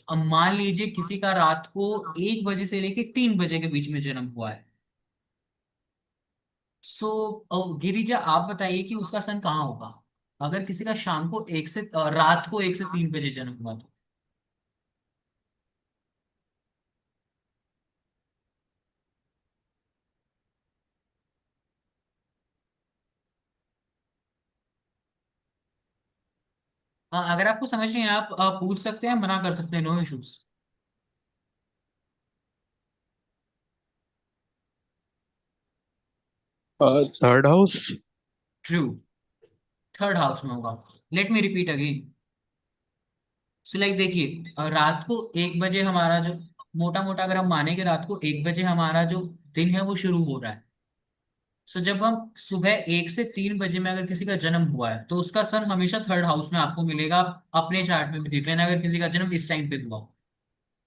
अब मान लीजिए किसी का रात को 1 बजे से लेके 3 बजे के बीच में जन्म हुआ है। सो गिरिजा आप बताइए कि उसका सन कहाँ होगा, अगर किसी का शाम को रात को 1 से 3 बजे जन्म हुआ तो। अगर आपको समझ नहीं है, आप पूछ सकते हैं, मना कर सकते हैं, no issues. Third house. True, third house में होगा। Let me repeat again. So like देखिए, रात को 1 बजे हमारा जो, मोटा मोटा अगर हम माने कि रात को 1 बजे हमारा जो दिन है वो शुरू हो रहा है। सो जब हम सुबह 1 से 3 बजे में अगर किसी का जन्म हुआ है, तो उसका सन हमेशा थर्ड हाउस में आपको मिलेगा। आप अपने चार्ट में भी देख लेना अगर किसी का जन्म इस टाइम पे हुआ हो।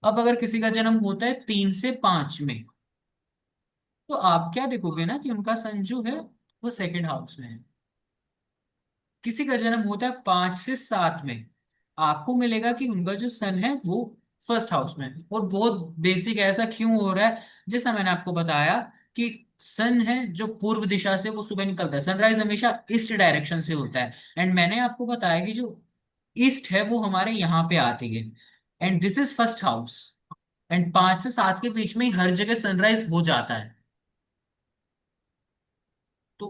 अब अगर किसी का जन्म होता है 3 से 5 में, तो आप क्या देखोगे ना कि उनका सन जो है वो सेकंड हाउस में है। किसी का जन्म होता है 5 से 7 में, आपको मिलेगा कि उनका जो सन है वो फर्स्ट हाउस में है। और बहुत बेसिक ऐसा क्यों हो रहा है, जैसा मैंने आपको बताया कि सन है जो पूर्व दिशा से वो सुबह निकलता है, सनराइज हमेशा ईस्ट डायरेक्शन से होता है। एंड मैंने आपको बताया कि जो ईस्ट है वो हमारे यहाँ पे आती है, and this is first house. And 5 से 7 के बीच में ही हर जगह सनराइज हो जाता है। तो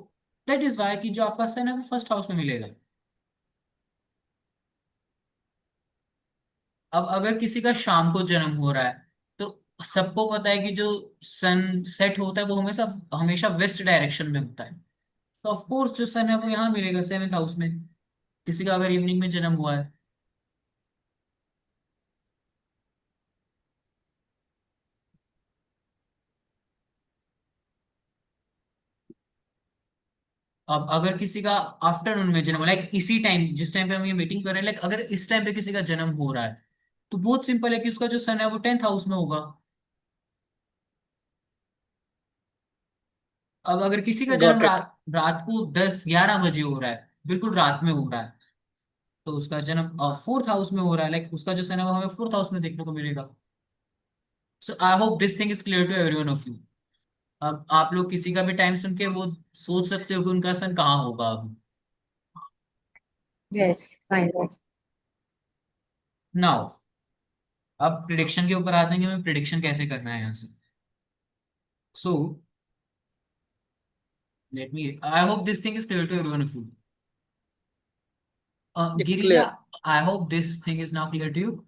दैट इज वाई कि जो आपका सन है वो फर्स्ट हाउस में मिलेगा। अब अगर किसी का शाम को जन्म हो रहा है, तो सबको पता है कि जो सन सेट होता है वो हमेशा हमेशा वेस्ट डायरेक्शन में होता है। तो ऑफ कोर्स जो सन है वो यहाँ मिलेगा सेवेंथ हाउस में, किसी का अगर इवनिंग में जन्म हुआ है। अब अगर किसी का आफ्टरनून में जन्म, लाइक इसी टाइम जिस टाइम पे हम ये मीटिंग कर रहे हैं, लाइक अगर इस टाइम पे किसी का जन्म हो रहा है, तो बहुत सिंपल है कि उसका जो सन है वो 10th हाउस में होगा। अब अगर किसी का जन्म गॉट इट। रात रात को 10-11 बजे हो रहा है, बिल्कुल रात में हो रहा है, तो उसका जन्म फोर्थ हाउस में हो रहा है, लाइक उसका जो सन है वो हमें फोर्थ हाउस में देखने को मिलेगा। So I hope this thing is clear to every one of you. अब आप लोग किसी का भी टाइम सुन के वो सोच सकते हो कि उनका सन कहाँ होगा। अब Yes, kind of. नाउ अब प्रिडिक्शन के ऊपर आते हैं कि हमें प्रिडिक्शन कैसे करना है यहाँ से। So let me, I hope this thing is clear to every one of you. Girija, clear. I hope this thing is now clear to you.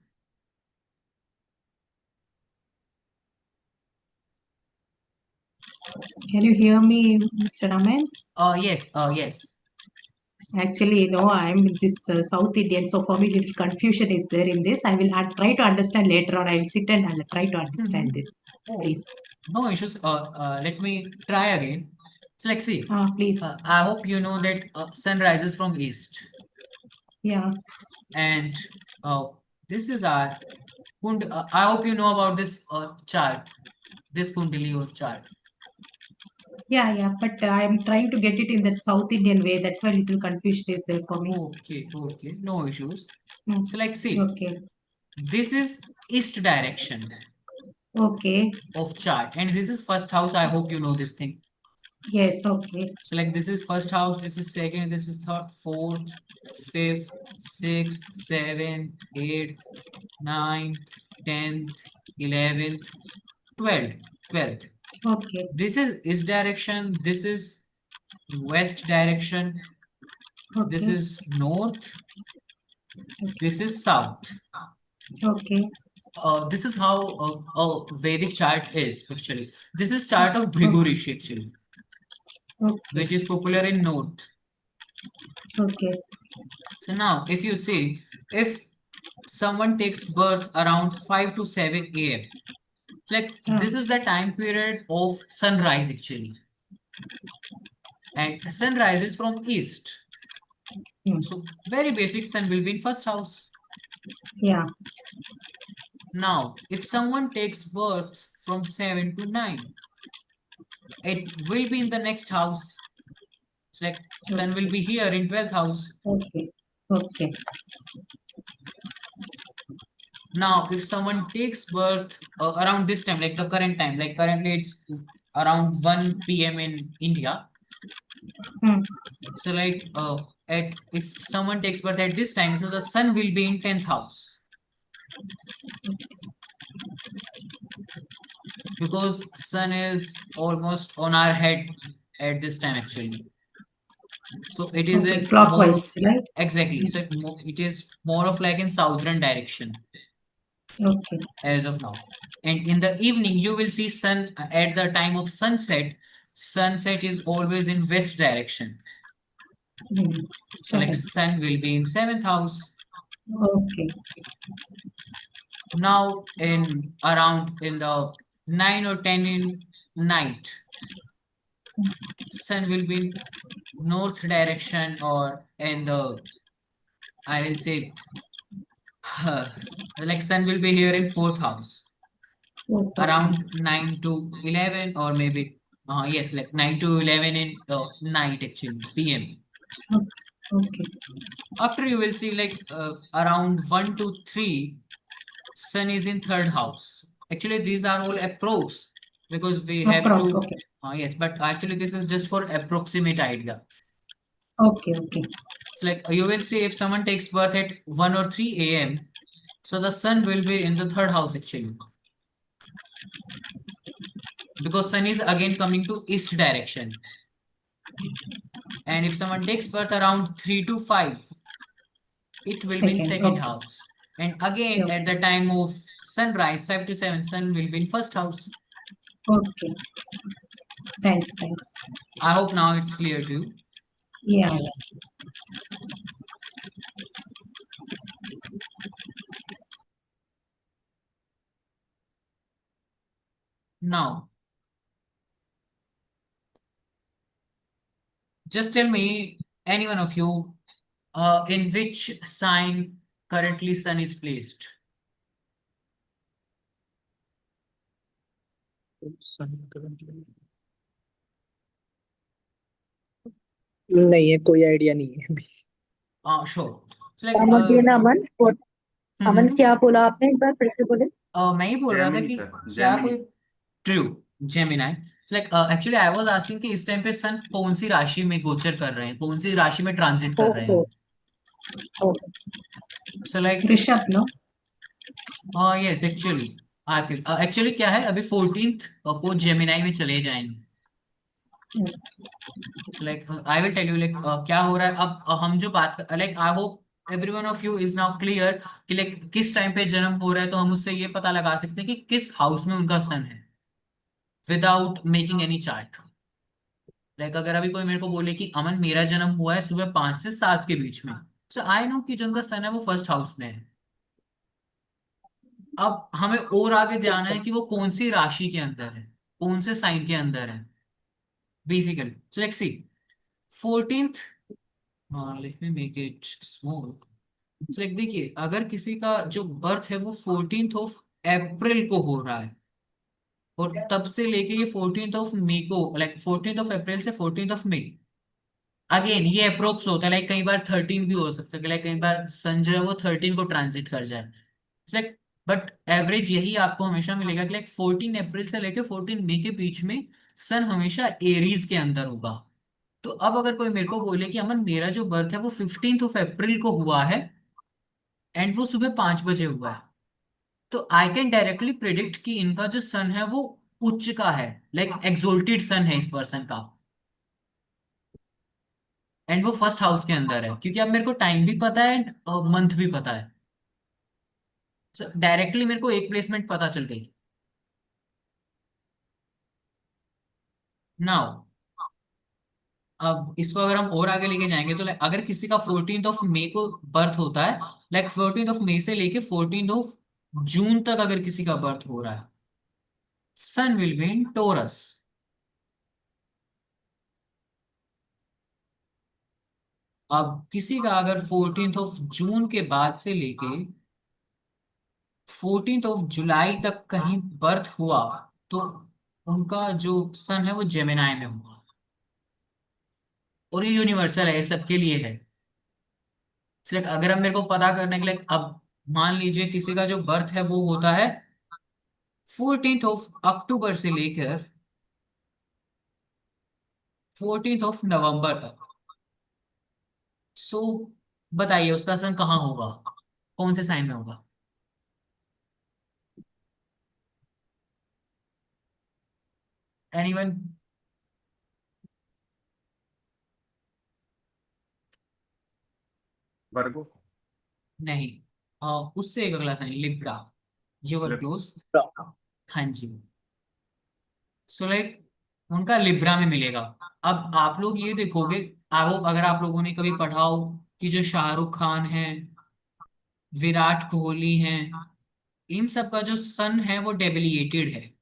Can you hear me, Mr. Raman? Yes, yes. Actually, I'm in this South Indian, so for me, little confusion is there in this. I will try to understand later on. I will sit and I'll try to understand Mhm. this. Oh, Please. no issues. Let me try again. So, like, see, Please. I hope you know that sun rises from east, Yeah. and this is our I hope you know about this chart, this Kundali or chart. Yeah. But I'm trying to get it in that South Indian way. That's why little confusion is there for me. Okay, no issues. Mm. So, like, see, Okay. this is east direction Okay. of chart, and this is first house. I hope you know this thing. Yes. Okay. So like this is first house, this is second, this is third, fourth, fifth, sixth, seventh, eighth, ninth, 10th, 11th, 12th. Okay. This is direction, this is west direction, this Okay. is north, this is south. Okay. This is how a Vedic chart is actually. This is chart of Bhrigu Rishi actually, Okay. which is popular in north. Okay. So now, if you see, if someone takes birth around 5 to 7 a.m., like this is the time period of sunrise actually, and sun rises from east. Mm. So very basic, sun will be in first house. Yeah. Now, if someone takes birth from 7 to 9, it will be in the next house. It's like sun will be here in 12th house. Okay. Okay. Now, if someone takes birth around this time, like the current time, like currently it's around 1 p.m. in India. Mm. So like at if someone takes birth at this time, so the sun will be in 10th house. Because sun is almost on our head at this time actually. So it is Okay. in more of, Clockwise, right? exactly. So it is more of like in southern direction Okay. as of now. And in the evening, you will see sun at the time of sunset. Sunset is always in west direction. Mm. So like sun will be in 7th house. Okay. Now in around in the 9 or 10 in night, sun will be in north direction or in the, I will say, like sun will be here in 4th house Okay. around 9 to 11 or maybe yes, like 9 to 11 in night actually, PM. Okay. After you will see like around 1 to 3, Sun is in third house. Actually, these are all approx because we have Approx. to. Okay. Yes, but actually this is just for approximate idea. Okay. Okay. So like you will see if someone takes birth at 1 or 3 a.m., so the Sun will be in the third house actually. Because Sun is again coming to east direction. And if someone takes birth around 3 to 5, it will be in Second. second Okay. house. And again, at Okay. the time of sunrise, 5 to 7, Sun will be in first house. Okay. Thanks. Thanks. I hope now it's clear to you. Yeah. Yeah. Now, just tell me, any one of you, in which sign currently Sun is placed? नहीं है, कोई idea नहीं है अभी। Sure. So like, Come again, Aman. What? Aman, क्या बोला आपने एक बार फिर से बोले? मैं ही बोल रहा था कि क्या कोई true Gemini. Like actually I was asking कि इस टाइम पे सन कौन सी राशि में गोचर कर रहे हैं, कौन सी राशि में ट्रांजिट कर रहे ओके, हैं। Okay. So like Rishabh, no? Yes actually I feel actually क्या है, अभी 14th को जेमिनाई में चले जाएंगे। So like I will tell you like क्या हो रहा है अब। हम जो बात like I hope every one of you is now clear कि लाइक किस टाइम पे जन्म हो रहा है, तो हम उससे ये पता लगा सकते हैं कि किस हाउस में उनका सन है without making any chart. Like अगर अभी कोई मेरे को बोले कि अमन मेरा जन्म हुआ है सुबह 5 से 7 के बीच में, सो आई नो कि जो उनका सन है वो फर्स्ट हाउस में है। अब हमें और आगे जाना है कि वो कौन सी राशि के अंदर है, कौन से साइन के अंदर है basically. So let's see 14th, let me make it small. So like देखिए, अगर किसी का जो बर्थ है वो 14th ऑफ अप्रैल को हो रहा है, और तब से लेके ये 14th ऑफ मई को, लाइक 14th ऑफ अप्रैल से 14th ऑफ मई, अगेन ये अप्रोक्स होता है। लाइक कई बार 13 भी हो सकता है, लाइक कई बार सन जो है वो 13 को ट्रांजिट कर जाए। लाइक बट एवरेज यही आपको हमेशा मिलेगा कि लाइक 14 अप्रैल से लेकर 14 मई के बीच में सन हमेशा एरीज के अंदर होगा। तो अब अगर कोई मेरे को बोले कि अमन मेरा जो बर्थ है वो 15th ऑफ अप्रैल को हुआ है एंड वो सुबह 5 बजे हुआ है, तो आई कैन डायरेक्टली प्रिडिक्ट कि इनका जो सन है वो उच्च का है, लाइक एक्सोल्टेड सन है इस पर्सन का, एंड वो फर्स्ट हाउस के अंदर है, क्योंकि अब मेरे को टाइम भी पता है एंड मंथ भी पता है। डायरेक्टली मेरे को एक प्लेसमेंट पता चल गई। नाउ अब इसको अगर हम और आगे लेके जाएंगे तो अगर किसी का 14th ऑफ मई को बर्थ होता है, लाइक 14th ऑफ मई से लेके 14th ऑफ जून तक अगर किसी का बर्थ हो रहा है, सन विल बी इन टोरस। अब किसी का अगर 14th ऑफ जून के बाद से लेके 14th ऑफ जुलाई तक कहीं बर्थ हुआ, तो उनका जो सन है वो जेमिनाई में होगा। और ये यूनिवर्सल है, सबके लिए है। सिर्फ अगर अब मेरे को पता करने के लिए, अब मान लीजिए किसी का जो बर्थ है वो होता है 14th ऑफ अक्टूबर से लेकर 14th ऑफ नवंबर तक। सो बताइए उसका सन कहाँ होगा, कौन से साइन में होगा। एनीवन? वर्गो। नहीं। उससे एक अगला sign Libra. You were close. हाँ जी। सो लाइक उनका लिब्रा में मिलेगा। अब आप लोग ये देखोगे, आओ अगर आप लोगों ने कभी पढ़ा हो कि जो शाहरुख खान है, विराट कोहली हैं, इन सब का जो सन है वो डेबिलिएटेड है।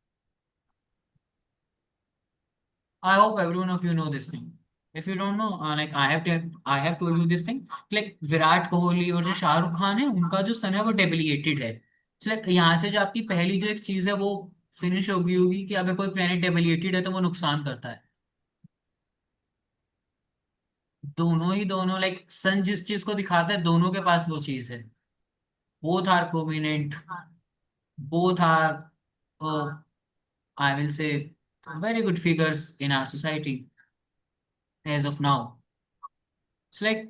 आई hope everyone of you know this thing. If you don't know, like I have told you this thing, like Virat Kohli और जो शाहरुख खान है उनका जो सन है वो डेबिलिएटेड है। लाइक यहाँ से जो आपकी पहली जो एक चीज है वो फिनिश हो गई होगी कि अगर कोई प्लेनेट डेबिलिएटेड है तो वो नुकसान करता है। दोनों ही दोनों, लाइक सन जिस चीज को दिखाता है दोनों के पास वो चीज है। Both are prominent, both are, I will say, very good figures in our society as of now. It's like,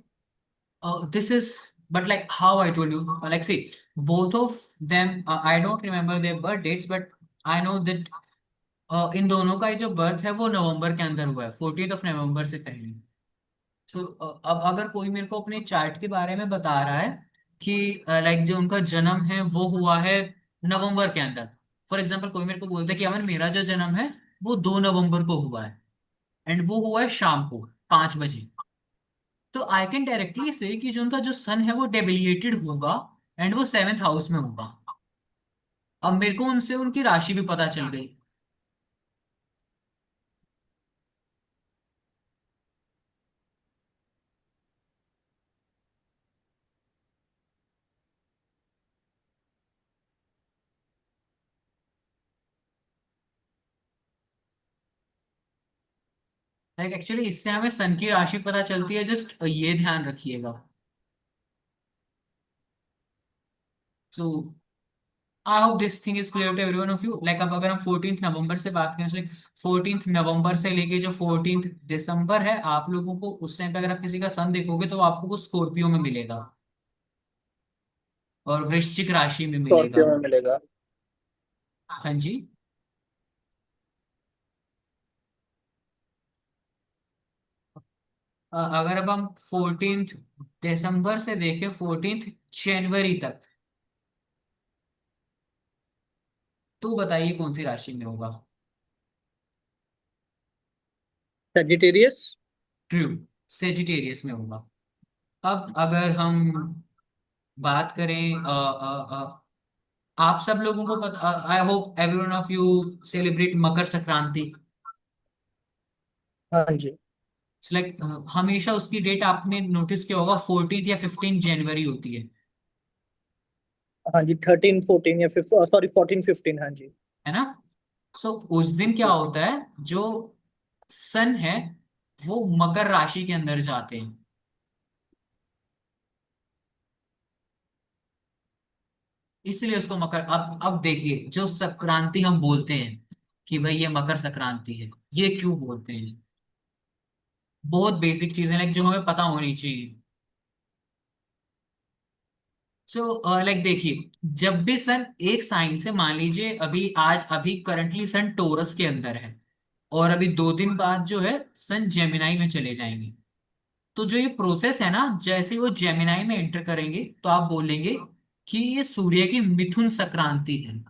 this is, but like how I told you, like, see, both of them, I don't remember their birth dates, but I know that इन दोनों का ही जो birth है वो नवंबर के अंदर हुआ है, 14 नवंबर से पहले। तो अब अगर कोई मेरे को अपने चार्ट के बारे में बता रहा है कि लाइक जो उनका जन्म है वो हुआ है नवंबर के अंदर, फॉर एग्जांपल कोई मेरे को बोलता है कि अमन मेरा जो जन्म है वो 2 नवंबर को हुआ है एंड वो हुआ है शाम को 5 बजे, तो आई कैन डायरेक्टली से कि जो उनका जो सन है वो डेबिलिएटेड होगा एंड वो 7th हाउस में होगा। अब मेरे को उनसे उनकी राशि भी पता चल गई। लाइक एक्चुअली इससे हमें सन की राशि पता चलती है, जस्ट ये ध्यान रखिएगा। तो I hope this thing is clear to everyone of you. Like अब अगर हम 14 नवंबर से बात करें, लाइक 14 नवंबर से लेके जो 14 दिसंबर है, आप लोगों को उस टाइम पे अगर आप किसी का सन देखोगे तो आपको वो स्कॉर्पियो में मिलेगा और वृश्चिक राशि में मिलेगा। स्कॉर्पियो में मिलेगा। हाँ जी। अगर अब हम 14 दिसंबर से देखें 14 जनवरी तक, तो बताइए कौन सी राशि में होगा। सेजिटेरियस। ट्रू, सेजिटेरियस में होगा। अब अगर हम बात करें, आप सब लोगों को पता, I hope everyone of you celebrate Makar Sankranti. हाँ जी। लाइक हमेशा उसकी डेट आपने नोटिस किया होगा 14 या 15 जनवरी होती हाँ जी, 13 14 या सॉरी 14 15, हाँ जी। है ना। सो उस दिन क्या जी। होता है, जो सन है वो मकर राशि के अंदर जाते हैं, इसलिए उसको मकर। अब देखिए, जो संक्रांति हम बोलते हैं कि भाई ये मकर संक्रांति है, ये क्यों बोलते हैं, बहुत बेसिक चीजें लाइक जो हमें पता होनी चाहिए। सो लाइक देखिए, जब भी सन एक साइन से, मान लीजिए अभी करंटली सन टोरस के अंदर है और अभी 2 दिन बाद जो है सन जेमिनाई में चले जाएंगे, तो जो ये प्रोसेस है ना, जैसे ही वो जेमिनाई में एंटर करेंगे तो आप बोलेंगे कि ये सूर्य की मिथुन संक्रांति है।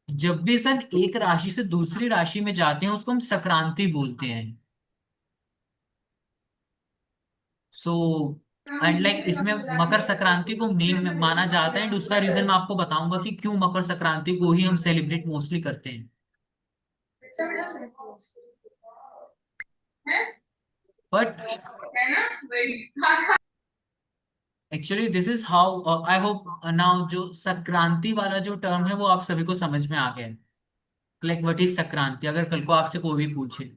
जब भी सन एक राशि से दूसरी राशि में जाते हैं उसको हम संक्रांति बोलते हैं। सो एंड लाइक इसमें मकर संक्रांति को मेन माना जाता है एंड उसका रीजन मैं आपको बताऊंगा कि क्यों मकर संक्रांति को ही हम सेलिब्रेट मोस्टली करते हैं। But actually this is how I hope now जो संक्रांति वाला जो टर्म है वो आप सभी को समझ में आ गया है। लाइक व्हाट इज संक्रांति, अगर कल को आपसे कोई भी पूछे।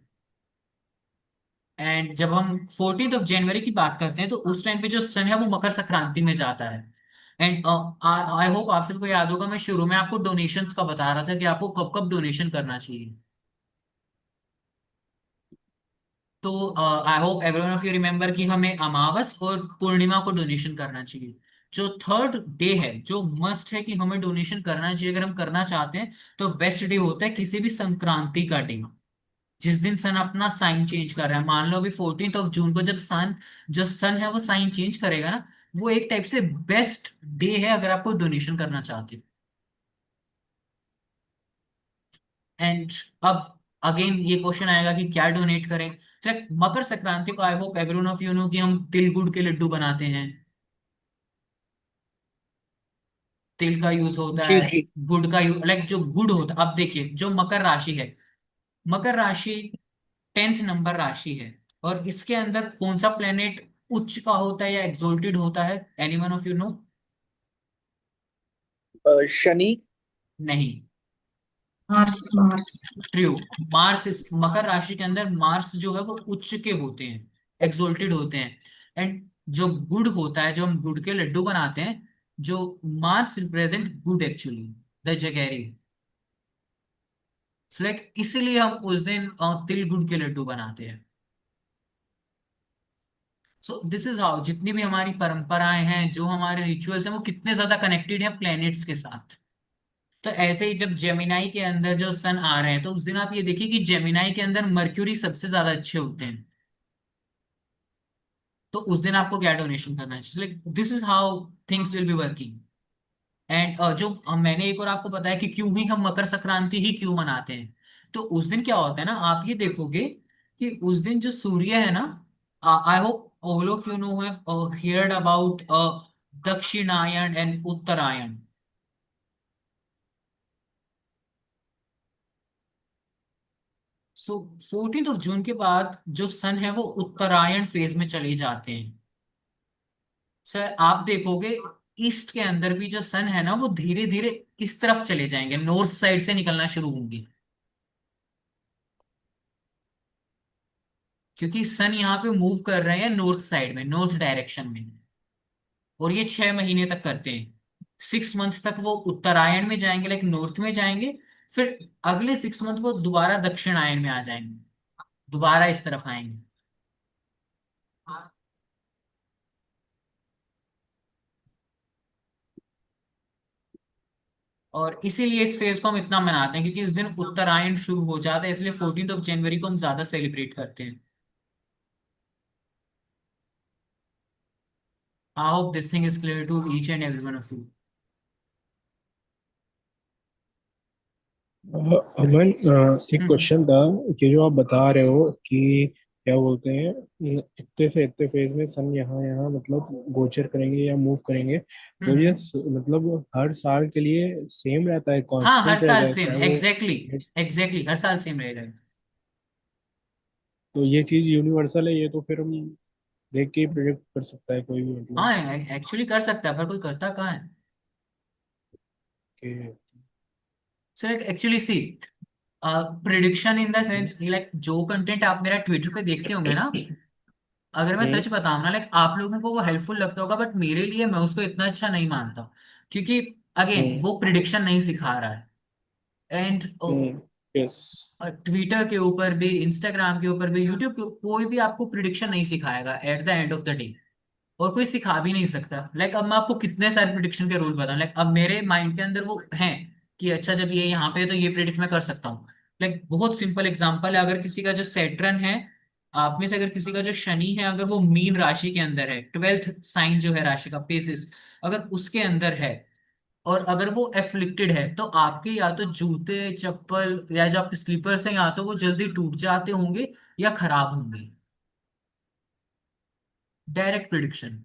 एंड जब हम 14 जनवरी की बात करते हैं तो उस टाइम पे जो सन है वो मकर संक्रांति में जाता है। एंड आई होप आप सबको याद होगा, मैं शुरू में आपको डोनेशंस का बता रहा था कि आपको कब कब डोनेशन करना चाहिए। तो I hope everyone of you remember कि हमें अमावस और पूर्णिमा को डोनेशन करना चाहिए। जो थर्ड डे है जो मस्ट है कि हमें डोनेशन करना चाहिए अगर हम करना चाहते हैं, तो बेस्ट डे होता है किसी भी संक्रांति का डे, जिस दिन सन अपना साइन चेंज कर रहा है। मान लो अभी 14 जून को जब सन, जो सन है वो साइन चेंज करेगा ना, वो एक टाइप से बेस्ट डे है अगर आपको डोनेशन करना चाहते हो। एंड अब अगेन ये क्वेश्चन आएगा कि क्या डोनेट करें। चल, मकर संक्रांति को आई hope everyone of you no कि हम तिल गुड़ के लड्डू बनाते हैं। तिल का यूज होता जी है, जी। गुड़ का यूज, लाइक जो गुड़ होता है। अब देखिए जो मकर राशि है, मकर राशि 10th नंबर राशि है, और इसके अंदर कौन सा प्लेनेट उच्च का होता है या एक्सोल्टेड होता है, anyone of you no. Shani. नहीं, Mars. ट्रू। मार्स इस मकर राशि के अंदर मार्स जो है वो उच्च के होते हैं, एक्सोल्टेड होते हैं। एंड जो गुड़ होता है, जो हम गुड़ के लड्डू बनाते हैं, जो मार्स रिप्रेजेंट गुड एक्चुअली, द जगैरी। लाइक इसलिए हम उस दिन तिल गुड़ के लड्डू बनाते हैं। सो दिस इज हाउ जितनी भी हमारी परंपराएं हैं, जो हमारे रिचुअल्स हैं, वो कितने ज्यादा कनेक्टेड हैं प्लैनेट्स के साथ। तो ऐसे ही जब जेमिनाई के अंदर जो सन आ रहे हैं, तो उस दिन आप ये देखिए कि जेमिनाई के अंदर मर्क्यूरी सबसे ज्यादा अच्छे होते हैं। तो उस दिन आपको क्या डोनेशन करना है? Like this is how things will be working. And जो मैंने एक और आपको बताया कि क्यों ही हम मकर संक्रांति ही क्यों मनाते हैं। तो उस दिन क्या होता है ना, आप ये देखोगे कि उस दिन जो सूर्य है ना, आई hope all of you no have heard about दक्षिणायन एंड उत्तरायण। सो 14 जून के बाद जो सन है वो उत्तरायण फेज में चले जाते हैं। सर आप देखोगे ईस्ट के अंदर भी जो सन है ना, वो धीरे धीरे इस तरफ चले जाएंगे, नॉर्थ साइड से निकलना शुरू होंगे। क्योंकि सन यहाँ पे मूव कर रहे हैं नॉर्थ साइड में, नॉर्थ डायरेक्शन में। और ये 6 महीने तक करते हैं। 6 मंथ तक वो उत्तरायण में जाएंगे, लाइक नॉर्थ में जाएंगे। फिर अगले 6 मंथ वो दोबारा दक्षिणायन में आ जाएंगे, दोबारा इस तरफ आएंगे। और इसीलिए इस फेज को हम इतना मनाते हैं, क्योंकि इस दिन उत्तरायण शुरू हो जाता है, इसलिए 14 जनवरी को हम ज्यादा सेलिब्रेट करते हैं। I hope this thing is clear to each and every one of you. Aman, एक क्वेश्चन था। ये जो आप बता रहे हो कि क्या बोलते हैं, इतने से इतने फेज में सन यहाँ यहाँ मतलब गोचर करेंगे या मूव करेंगे, तो ये हम्म। मतलब हर साल के लिए सेम रहता है, हाँ, हर कांस्टेंट रहता साल है, सेम, चाहे वो। एग्जैक्टली। एग्जैक्टली हर साल सेम रहेगा। तो ये चीज यूनिवर्सल है, ये तो फिर हम देख के ही प्रिडिक्ट कर सकता है कोई भी, मतलब हाँ, एक्चुअली कर सकता है, पर कोई करता कहाँ है? कि। So actually see, prediction in the sense, like जो कंटेंट आप मेरा ट्विटर पे देखते होंगे ना, अगर मैं हम्म। सच बताऊं ना, लाइक आप लोगों को वो हेल्पफुल लगता होगा, बट मेरे लिए मैं उसको इतना अच्छा नहीं मानता। क्योंकि अगेन हम्म। वो प्रिडिक्शन नहीं सिखा रहा है। And yes. ट्विटर के ऊपर भी, इंस्टाग्राम के ऊपर भी, यूट्यूब के कोई भी आपको प्रिडिक्शन नहीं सिखाएगा at the end of the day. और कोई सिखा भी नहीं सकता। लाइक अब मैं आपको कितने सारे प्रिडिक्शन के रूल बताऊं, लाइक अब मेरे माइंड के अंदर वो हैं कि अच्छा जब ये यहाँ पे है तो ये प्रिडिक्ट मैं कर सकता हूँ। लाइक बहुत सिंपल एग्जांपल है, अगर किसी का जो सैटर्न है, आप में से अगर किसी का जो शनि है, अगर वो मीन राशि के अंदर है, 12th साइन जो है राशि का पेसिस, अगर उसके अंदर है, और अगर वो एफ्लिक्टेड है, तो आपके या तो जूते चप्पल या जो आपके स्लीपर्स हैं, या तो वो जल्दी टूट जाते होंगे या खराब होंगे। Direct prediction.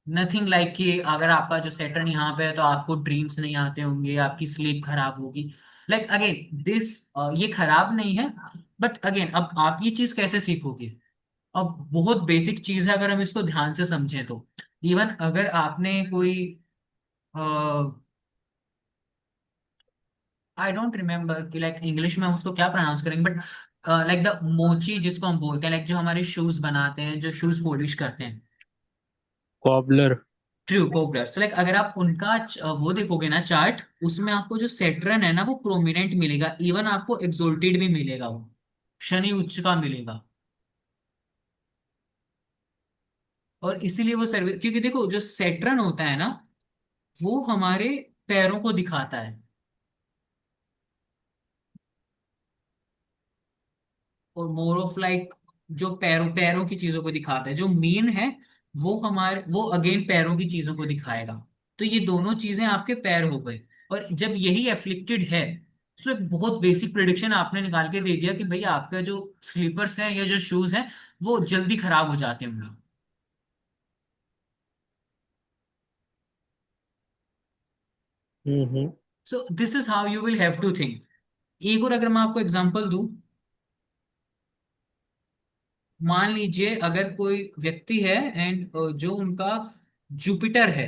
नथिंग लाइक कि अगर आपका जो सैटर्न यहाँ पे है तो आपको ड्रीम्स नहीं आते होंगे, आपकी स्लीप खराब होगी। लाइक अगेन दिस, ये खराब नहीं है। बट अगेन अब आप ये चीज कैसे सीखोगे? अब बहुत बेसिक चीज है, अगर हम इसको ध्यान से समझें तो। इवन अगर आपने कोई, आई डोंट रिमेम्बर कि लाइक इंग्लिश में हम उसको क्या प्रोनाउंस करेंगे, बट लाइक द मोची जिसको हम बोलते हैं, लाइक जो हमारे शूज बनाते हैं, जो शूज पॉलिश करते हैं। कॉबलर। True, cobbler. लाइक अगर आप उनका वो देखोगे ना चार्ट, उसमें आपको जो सेट्रन है ना वो प्रोमिनेंट मिलेगा, इवन आपको एक्सोल्टेड भी मिलेगा, वो शनि उच्च का मिलेगा। और इसीलिए वो सर्वे, क्योंकि देखो जो सेट्रन होता है ना, वो हमारे पैरों को दिखाता है। और मोर ऑफ लाइक जो पैरों पैरों की चीजों को दिखाता है, जो मीन है वो हमारे, वो अगेन पैरों की चीजों को दिखाएगा। तो ये दोनों चीजें आपके पैर हो गए। और जब यही एफ्लिक्टेड है, तो एक बहुत बेसिक प्रिडिक्शन आपने निकाल के दे दिया कि भैया आपका जो स्लीपर्स हैं या जो शूज हैं, वो जल्दी खराब हो जाते होंगे। Hmm. So this is how you will have to think. एक और अगर मैं आपको एग्जांपल दूं, मान लीजिए अगर कोई व्यक्ति है एंड जो उनका जुपिटर है,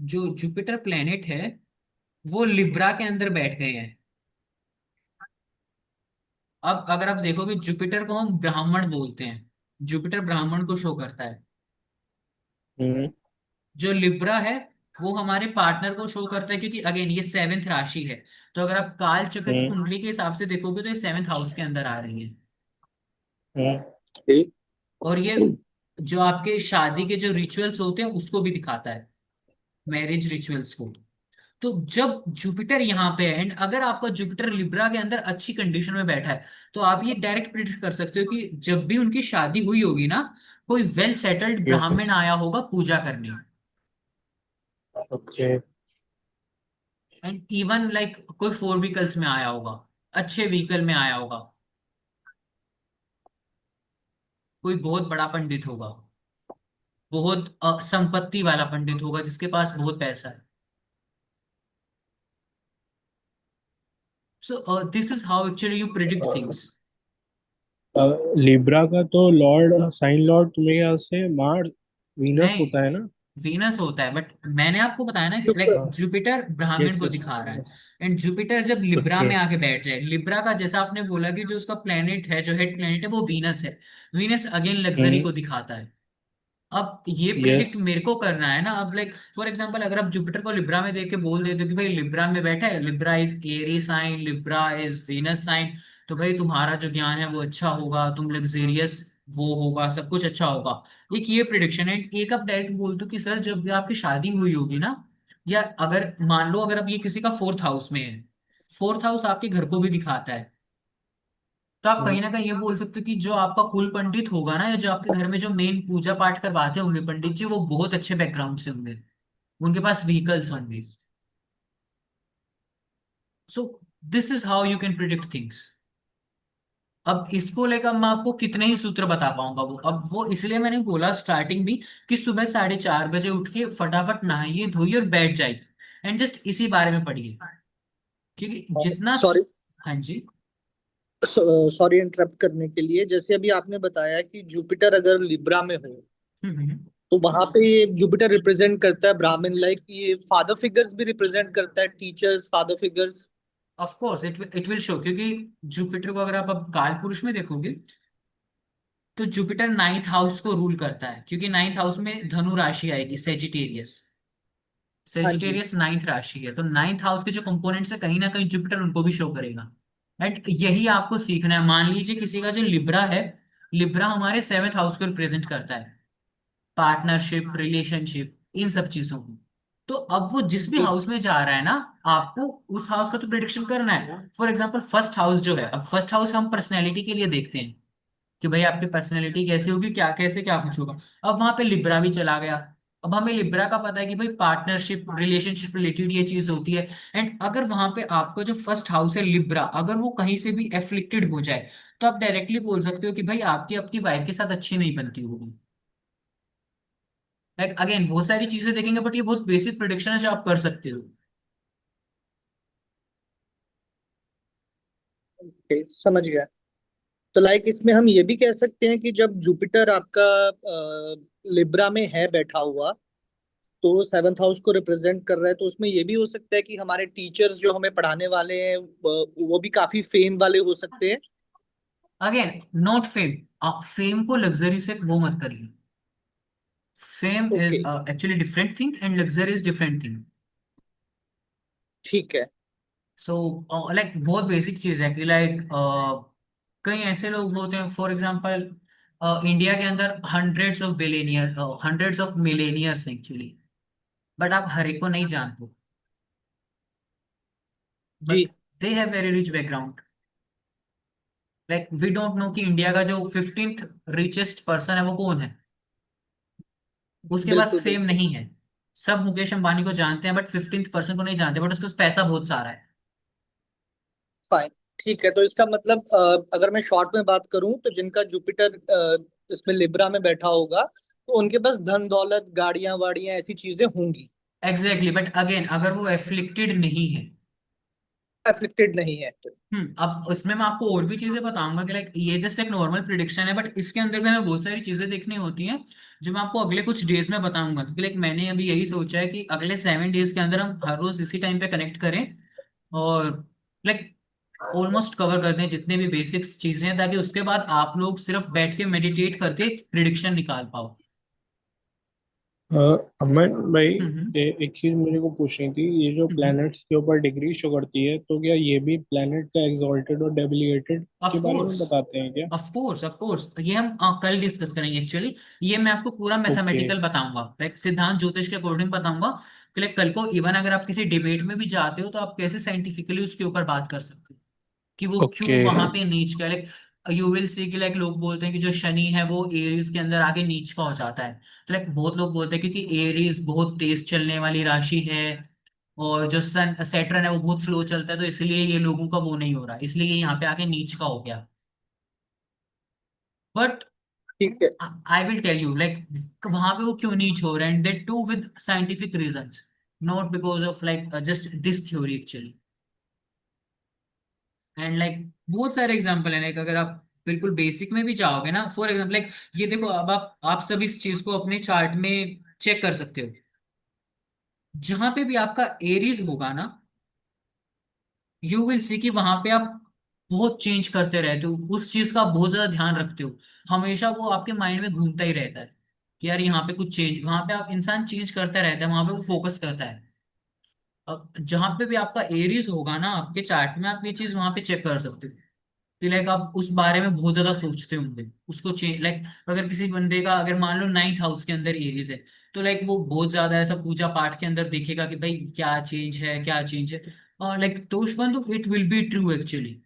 जो जुपिटर प्लेनेट है वो लिब्रा के अंदर बैठ गए हैं। अब अगर आप देखोगे जुपिटर को हम ब्राह्मण बोलते हैं, जुपिटर ब्राह्मण को शो करता है। हम्म जो लिब्रा है वो हमारे पार्टनर को शो करता है, क्योंकि अगेन ये सेवेंथ राशि है। तो अगर आप काल चक्र की हम्म कुंडली के हिसाब से देखोगे तो ये सेवेंथ हाउस के अंदर आ रही है। ठीक। और ये जो आपके शादी के जो रिचुअल्स होते हैं उसको भी दिखाता है, मैरिज रिचुअल्स को। तो जब जुपिटर यहाँ पे है एंड अगर आपका जुपिटर लिब्रा के अंदर अच्छी कंडीशन में बैठा है, तो आप ये डायरेक्ट प्रिडिक्ट कर सकते हो कि जब भी उनकी शादी हुई होगी ना, कोई वेल सेटल्ड ब्राह्मण यस। आया होगा पूजा करने। ओके। एंड इवन लाइक कोई 4 व्हीकल्स में आया होगा, अच्छे व्हीकल में आया होगा, कोई बहुत बड़ा पंडित होगा, बहुत संपत्ति वाला पंडित होगा जिसके पास बहुत पैसा है। So this is how actually you predict things. Libra का तो लॉर्ड साइन लॉर्ड मेरे ख्याल से मार्स वीनस नहीं, होता है ना। वीनस होता है, बट मैंने आपको बताया ना कि लाइक शुक्र। जुपिटर ब्राह्मण यस को यस। दिखा रहा है। एंड जुपिटर जब लिब्रा ओके। में आके बैठ जाए, लिब्रा का जैसा आपने बोला कि जो उसका प्लेनेट है, जो हेड प्लेनेट है वो वीनस है। वीनस अगेन लग्जरी हम्म। को दिखाता है। अब ये यस। प्रिडिक्ट मेरे को करना है ना। अब लाइक फॉर एग्जांपल अगर आप जुपिटर को लिब्रा में देख के बोल देते हो कि भाई लिब्रा में बैठा है, Libra is airy sign, Libra is Venus sign, तो भाई तुम्हारा जो ज्ञान है वो अच्छा होगा, तुम लग्जेरियस वो होगा, सब कुछ अच्छा होगा। एक ये प्रिडिक्शन है। एक आप डायरेक्ट बोल दो कि सर जब भी आपकी शादी हुई होगी ना, या अगर मान लो अगर अब ये किसी का फोर्थ हाउस में है, फोर्थ हाउस आपके घर को भी दिखाता है, तो आप कहीं ना कहीं ये बोल सकते हो कि जो आपका कुल पंडित होगा ना, या जो आपके घर में जो मेन पूजा पाठ करवाते होंगे पंडित जी, वो बहुत अच्छे बैकग्राउंड से होंगे, उनके पास व्हीकल्स होंगे। सो this is how you can predict things. अब इसको लेकर मैं आपको कितने ही सूत्र बता पाऊंगा। वो अब वो इसलिए मैंने बोला स्टार्टिंग भी कि सुबह 4:30 बजे उठ के फटाफट नहाइए धोइए और बैठ जाइए एंड जस्ट इसी बारे में पढ़िए, क्योंकि जितना सॉरी, हाँ जी। सॉरी इंटरप्ट करने के लिए। जैसे अभी आपने बताया कि जुपिटर अगर लिब्रा में हो, हम्म। तो वहां पे जुपिटर रिप्रेजेंट करता है ब्राह्मण, लाइक ये फादर फिगर्स भी रिप्रेजेंट करता है, teachers, father figures. Of course it will show, क्योंकि जुपिटर को अगर आप अब काल पुरुष में देखोगे तो जुपिटर नाइन्थ हाउस को रूल करता है, क्योंकि नाइन्थ हाउस में धनु राशि आएगी, सेजिटेरियस। हाँ जी। सेजिटेरियस नाइन्थ राशि है, तो नाइन्थ हाउस के जो कंपोनेंट्स है कहीं ना कहीं जुपिटर उनको भी शो करेगा। एंड यही आपको सीखना है। मान लीजिए किसी का जो लिब्रा है, लिब्रा हमारे सेवेंथ हाउस को रिप्रेजेंट करता है, पार्टनरशिप, रिलेशनशिप, इन सब चीजों को। तो अब वो जिस भी ठीक। हाउस में जा रहा है ना, आपको उस हाउस का तो प्रिडिक्शन करना है। फॉर एग्जाम्पल फर्स्ट हाउस जो है, अब फर्स्ट हाउस हम पर्सनैलिटी के लिए देखते हैं कि भाई आपकी पर्सनैलिटी कैसी होगी, क्या कैसे क्या कुछ होगा। अब वहां पे लिब्रा भी चला गया। अब हमें लिब्रा का पता है कि भाई पार्टनरशिप, रिलेशनशिप रिलेटेड ये चीज होती है। एंड अगर वहां पे आपका जो फर्स्ट हाउस है लिब्रा, अगर वो कहीं से भी एफ्लिक्टेड हो जाए, तो आप डायरेक्टली बोल सकते हो कि भाई आपकी आपकी वाइफ के साथ अच्छी नहीं बनती होगी। लाइक अगेन बहुत सारी चीजें देखेंगे, बट ये बहुत बेसिक प्रिडिक्शन है जो आप कर सकते हो। ओके, समझ गया। तो लाइक इसमें हम ये भी कह सकते हैं कि जब जुपिटर आपका लिब्रा में है बैठा हुआ, तो सेवन्थ हाउस को रिप्रेजेंट कर रहा है, तो उसमें ये भी हो सकता है कि हमारे टीचर्स जो हमें पढ़ाने वाले हैं वो भी काफी फेम वाले हो सकते हैं। अगेन नॉट फेम, आप फेम को लग्जरी से वो मत करिए। Fame okay, is actually different thing and luxury is different thing. ठीक है। सो लाइक बहुत बेसिक चीज है कि लाइक कई ऐसे लोग होते हैं, फॉर एग्जांपल इंडिया के अंदर hundreds of billionaire, hundreds of millionaires actually, but आप हर एक को नहीं जानते, बट जी, they have very rich background. Like we don't know कि इंडिया का जो 15th रिचेस्ट पर्सन है वो कौन है। उसके पास बिल्कुल फेम बिल्कुल। नहीं है। सब मुकेश अंबानी को जानते हैं बट 15th पर्सन को नहीं जानते, बट उसके पास पैसा बहुत सारा है। फाइन, ठीक है। तो इसका मतलब अगर मैं शॉर्ट में बात करूं, तो जिनका जुपिटर इसमें लिब्रा में बैठा होगा, तो उनके पास धन दौलत, गाड़ियां वाड़ियां, ऐसी चीजें होंगी। एग्जैक्टली, बट अगेन अगर वो एफ्लिक्टेड नहीं है, अफेक्टेड नहीं है। अब उसमें मैं आपको और भी चीजें बताऊंगा कि लाइक ये जस्ट एक नॉर्मल प्रिडिक्शन है, बट इसके अंदर भी हमें बहुत सारी चीजें देखनी होती हैं जो मैं आपको अगले कुछ डेज में बताऊंगा, क्योंकि लाइक मैंने अभी यही सोचा है कि अगले 7 डेज के अंदर हम हर रोज इसी टाइम पे कनेक्ट करें और लाइक ऑलमोस्ट कवर करते हैं जितने भी बेसिक्स चीजें हैं, ताकि उसके बाद आप लोग सिर्फ बैठ के मेडिटेट करके प्रिडिक्शन निकाल पाओ। अमन भाई, हम्म। एक चीज मेरे को पूछनी थी। ये जो हम्म। प्लैनेट्स के ऊपर डिग्री शो करती है, तो क्या ये भी प्लैनेट का एक्सॉल्टेड और डेबिलिटेड ऑफ के बारे में कोर्स, बताते हैं क्या? ऑफ कोर्स ये हम कल डिस्कस करेंगे एक्चुअली। ये मैं आपको पूरा ओके। मैथमेटिकल बताऊंगा, लाइक सिद्धांत ज्योतिष के अकॉर्डिंग बताऊंगा कि लाइक कल को इवन अगर आप किसी डिबेट में भी जाते हो तो आप कैसे साइंटिफिकली उसके ऊपर बात कर सकते हो कि वो ओके। क्यों वहां पे नीच का, लाइक यू विल सी कि लाइक लोग बोलते हैं कि जो शनि है वो एरीज के अंदर आके नीच का हो जाता है। तो लाइक बहुत लोग बोलते हैं क्योंकि एरीज बहुत तेज चलने वाली राशि है और जो सन सैटर्न है वो बहुत स्लो चलता है, तो इसलिए ये लोगों का वो नहीं हो रहा, इसलिए ये यहाँ पे आके नीच का हो गया। बट ठीक है। I will tell you like वहां पे वो क्यों नीच हो रहा है, and that too with scientific reasons, not because of like just this theory actually. And like बहुत सारे एग्जांपल है, लाइक अगर आप बिल्कुल बेसिक में भी जाओगे ना, फॉर एग्जांपल लाइक ये देखो, अब आप सब इस चीज को अपने चार्ट में चेक कर सकते हो। जहां पे भी आपका एरीज होगा ना, यू विल सी कि वहां पे आप बहुत चेंज करते रहते हो, उस चीज का बहुत ज्यादा ध्यान रखते हो, हमेशा वो आपके माइंड में घूमता ही रहता है कि यार यहाँ पे कुछ चेंज, वहां पे आप इंसान चेंज करता रहता है, वहां पे वो फोकस करता है। अब जहां पे भी आपका एरीज होगा ना आपके चार्ट में, आप ये चीज वहां पे चेक कर सकते हो कि लाइक आप उस बारे में बहुत ज्यादा सोचते होंगे उसको चेंज, लाइक अगर किसी बंदे का अगर मान लो 9th हाउस के अंदर एरीज है, तो लाइक वो बहुत ज्यादा ऐसा पूजा पाठ के अंदर देखेगा कि भाई क्या चेंज है, क्या चेंज है। और लाइक दोस्त बंधु it will be true actually.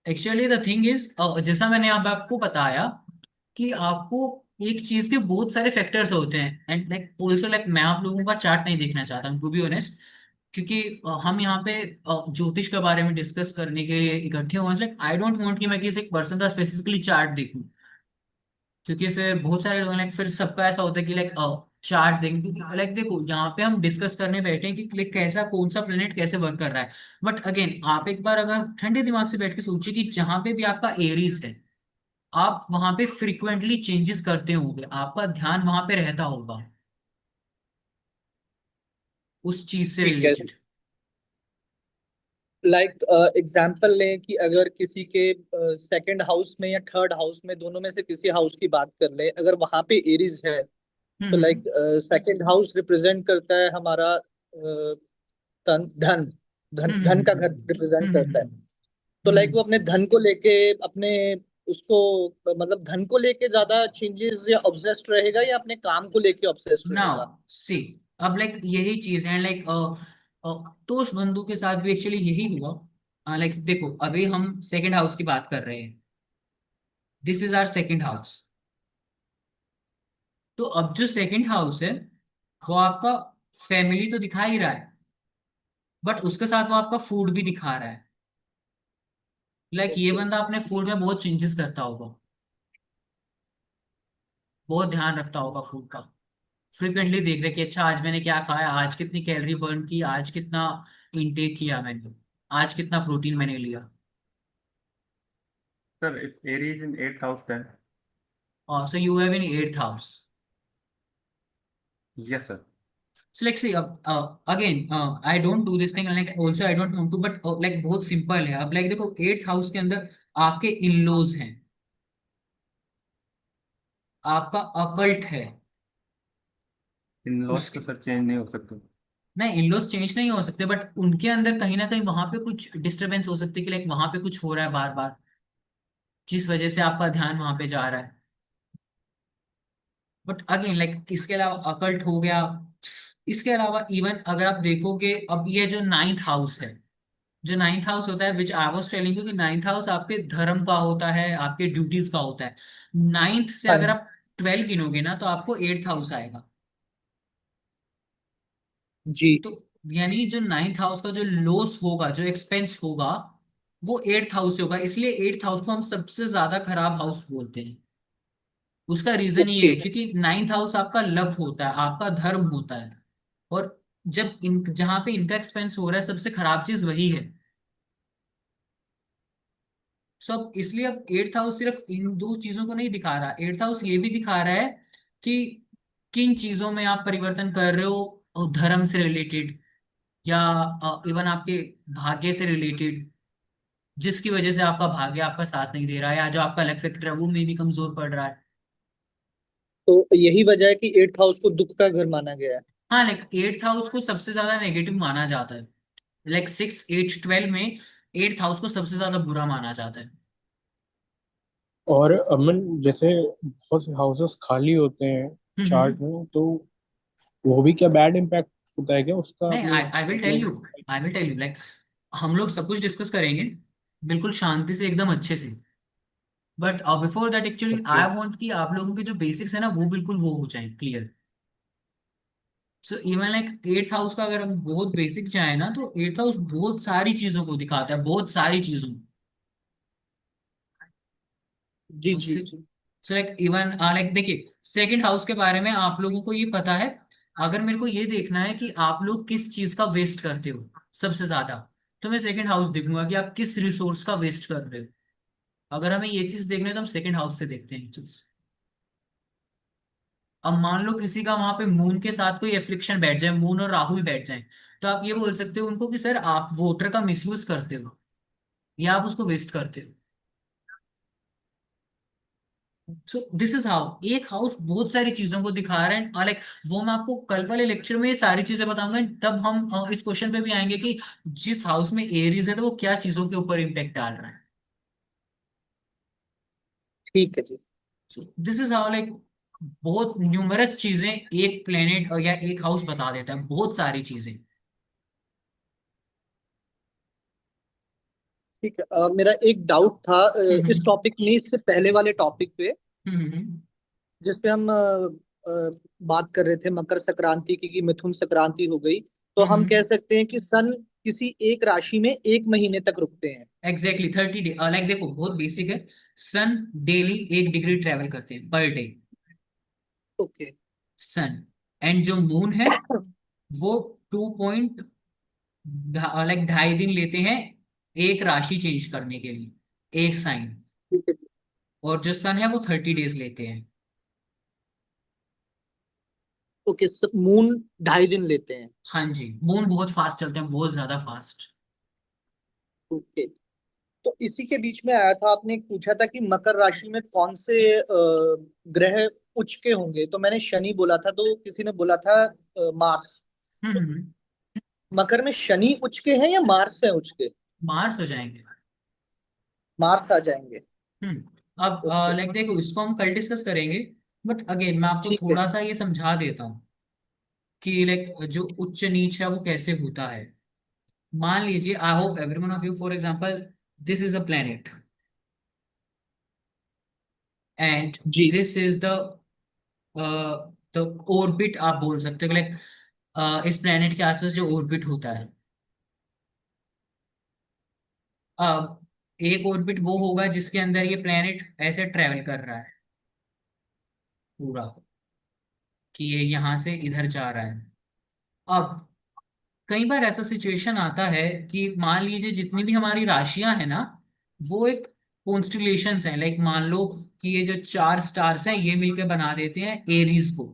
Actually the thing is, जैसा मैंने अब आपको बताया कि आपको एक चीज के बहुत सारे फैक्टर्स होते हैं, एंड लाइक ऑल्सो लाइक मैं आप लोगों का चार्ट नहीं देखना चाहता हूँ टू बी ऑनेस्ट, क्योंकि हम यहाँ पे ज्योतिष के बारे में डिस्कस करने के लिए इकट्ठे हुए हैं। लाइक आई डोंट वांट कि मैं किसी एक पर्सन का स्पेसिफिकली चार्ट देखूं, क्योंकि फिर बहुत सारे लोग लाइक फिर सबका ऐसा होता है कि लाइक चार्ट देंगे, क्योंकि लाइक देखो यहाँ पे हम डिस्कस करने बैठे हैं कि लाइक कैसा कौन सा प्लेनेट कैसे वर्क कर रहा है। बट अगेन आप एक बार अगर ठंडे दिमाग से बैठ के सोचिए कि जहां पे भी आपका एरीज है, आप वहां पे फ्रिक्वेंटली चेंजेस करते होंगे, आपका ध्यान वहां पे रहता होगा उस चीज से ठीक है। रिलेटेड। लाइक एग्जाम्पल लें कि अगर किसी के सेकंड हाउस में या थर्ड हाउस में, दोनों में से किसी हाउस की बात कर ले, अगर वहां पे एरीज है, तो लाइक हम्म। सेकंड हाउस रिप्रेजेंट करता है हमारा धन धन धन हम्म। धन का घर रिप्रेजेंट करता है। तो लाइक हम्म। वो अपने धन को लेके, अपने उसको मतलब धन को लेके ज्यादा चेंजेस या ऑब्सेस्ड रहेगा, या अपने काम को लेके ऑब्सेस्ड नाउ रहेगा? सी, अब लाइक यही चीज है, लाइक तोष बंधु के साथ भी एक्चुअली यही हुआ। लाइक देखो अभी हम सेकंड हाउस की बात कर रहे हैं, this is our second house. तो अब जो सेकंड हाउस है वो आपका फैमिली तो दिखा ही रहा है, बट उसके साथ वो आपका फूड भी दिखा रहा है। लाइक ये ओके। बंदा अपने फूड में बहुत चेंजेस करता होगा, बहुत ध्यान रखता होगा फूड का, फ्रिक्वेंटली देख रहे कि अच्छा आज मैंने क्या खाया, आज कितनी कैलोरी बर्न की, आज कितना इंटेक किया मैंने, आज कितना प्रोटीन मैंने लिया। Sir, if Aries in 8th house, then so you have in 8th house. yes, sir. So like see, again, I don't do this thing, and like also I don't want to, but like बहुत simple है। अब like देखो 8th house के अंदर आपके in laws हैं, आपका occult है। इन लॉज तो उसके सर चेंज नहीं हो सकते। नहीं, इन लॉज चेंज नहीं हो सकते, बट उनके अंदर कहीं ना कहीं वहां पे कुछ डिस्टरबेंस हो सकती है कि लाइक वहां पे कुछ हो रहा है बार बार, जिस वजह से आपका ध्यान वहां पे जा रहा है। बट अगेन लाइक इसके अलावा अकल्ट हो गया, इसके अलावा इवन अगर आप देखोगे, अब ये जो 9th हाउस है, जो 9th हाउस होता है, विच आई वॉज टेलिंग यू कि 9th हाउस आपके धर्म का होता है, आपके ड्यूटीज का होता है। 9th से हाँ अगर जी। आप 12 गिनोगे ना तो आपको 8th हाउस आएगा। जी। तो यानी जो 9th हाउस का जो लॉस होगा, जो एक्सपेंस होगा, वो 8th हाउस से होगा, इसलिए 8th हाउस को हम सबसे ज्यादा खराब हाउस बोलते हैं। उसका रीजन ये ओके। है क्योंकि 9th हाउस आपका लक होता है, आपका धर्म होता है, और जब इन जहां पे इनका एक्सपेंस हो रहा है सबसे खराब चीज वही है। सो अब इसलिए अब एट्थ हाउस सिर्फ इन दो चीजों को नहीं दिखा रहा, एट्थ हाउस ये भी दिखा रहा है कि किन चीजों में आप परिवर्तन कर रहे हो, और धर्म से रिलेटेड या इवन आपके भाग्य से रिलेटेड, जिसकी वजह से आपका भाग्य आपका साथ नहीं दे रहा है, या जो आपका लक फैक्टर है वो में भी कमजोर पड़ रहा है। तो यही वजह है कि एट्थ हाउस को दुख का घर माना गया है। हाँ, लाइक एट्थ हाउस को सबसे ज्यादा नेगेटिव माना जाता है। लाइक 6, 8, 12 में एट्थ हाउस को सबसे ज्यादा बुरा माना जाता है। और अमन जैसे बहुत से हाउसेस खाली होते हैं हम्म। चार्ट में, तो वो भी क्या बैड इम्पैक्ट होता है क्या उसका नहीं, आई अपने आई विल टेल यू, मतलब? I will tell you, like हम लोग सब कुछ डिस्कस करेंगे बिल्कुल शांति से, एकदम अच्छे से। But before that actually okay. I want कि आप लोगों के जो बेसिक्स है ना वो बिल्कुल वो हो जाए clear. So even like eighth house का अगर हम बहुत बेसिक जाए ना, तो एट्थ हाउस बहुत सारी चीजों को दिखाता है, बहुत सारी चीजों। जी जी उससे जी। सो लाइक इवन लाइक देखिए, सेकंड हाउस के बारे में आप लोगों को ये पता है। अगर मेरे को ये देखना है कि आप लोग किस चीज का वेस्ट करते हो सबसे ज्यादा, तो मैं सेकंड हाउस देखूंगा कि आप किस रिसोर्स का वेस्ट कर रहे हो। अगर हमें ये चीज देखना है तो हम सेकंड हाउस से देखते हैं ये चीज। अब मान लो किसी का वहां पे मून के साथ कोई एफ्लिक्शन बैठ जाए, मून और राहु ही बैठ जाए, तो आप ये बोल सकते हो उनको कि सर आप वोटर का मिसयूज करते हो, या आप उसको वेस्ट करते हो। सो दिस इज हाउ एक हाउस बहुत सारी चीजों को दिखा रहा है, और लाइक वो मैं आपको कल वाले लेक्चर में ये सारी चीजें बताऊंगा, तब हम इस क्वेश्चन पे भी आएंगे कि जिस हाउस में एरीज है तो वो क्या चीजों के ऊपर इम्पेक्ट डाल रहा है। ठीक है जी। So this is how like बहुत न्यूमरस चीजें एक प्लेनेट या एक हाउस बता देता है, बहुत सारी चीजें। ठीक है, मेरा एक डाउट था इस हम्म टॉपिक में, इससे पहले वाले टॉपिक पे, हम्म हम्म हम्म जिसपे हम बात कर रहे थे मकर संक्रांति की मिथुन संक्रांति हो गई। तो हम कह हम्म सकते हैं कि सन किसी एक राशि में एक महीने तक रुकते हैं। एग्जैक्टली 30 डे, लाइक देखो बहुत बेसिक है। सन डेली 1 डिग्री ट्रेवल करते हैं per day, okay. Sun. And जो मून है वो 2 पॉइंट लाइक 2.5 दिन लेते हैं एक राशि चेंज करने के लिए, एक साइन। ठीक है। और जो सन है वो 30 डेज लेते हैं। ओके, मून 2.5 दिन लेते हैं। हाँ जी, मून बहुत फास्ट चलते हैं, बहुत ज्यादा फास्ट। ओके। तो इसी के बीच में आया था, आपने पूछा था कि मकर राशि में कौन से ग्रह उच्च के होंगे, तो मैंने शनि बोला था, तो किसी ने बोला था मार्स। तो हम्म। मकर में शनि उच्च के हैं या मार्स है उच्च के? मार्स हो जाएंगे। मार्स आ जाएंगे। अब ओके। लाइक देखो इसको हम कल डिस्कस करेंगे, बट अगेन मैं आपको ठीक है। थोड़ा सा ये समझा देता हूँ कि लाइक जो उच्च नीच है वो कैसे होता है। मान लीजिए, I hope every one of you, for example this is a planet and जी। दिस इज द ऑर्बिट, आप बोल सकते हो लाइक इस प्लेनेट के आसपास जो ऑर्बिट होता है। अब एक ऑर्बिट वो होगा जिसके अंदर ये प्लेनेट ऐसे ट्रेवल कर रहा है पूरा, कि ये यहाँ से इधर जा रहा है। अब कई बार ऐसा सिचुएशन आता है कि मान लीजिए जितनी भी हमारी राशियां हैं ना, वो एक कॉन्स्टिलेशंस हैं। लाइक मान लो कि ये जो 4 स्टार्स हैं ये मिलके बना देते हैं एरीज को।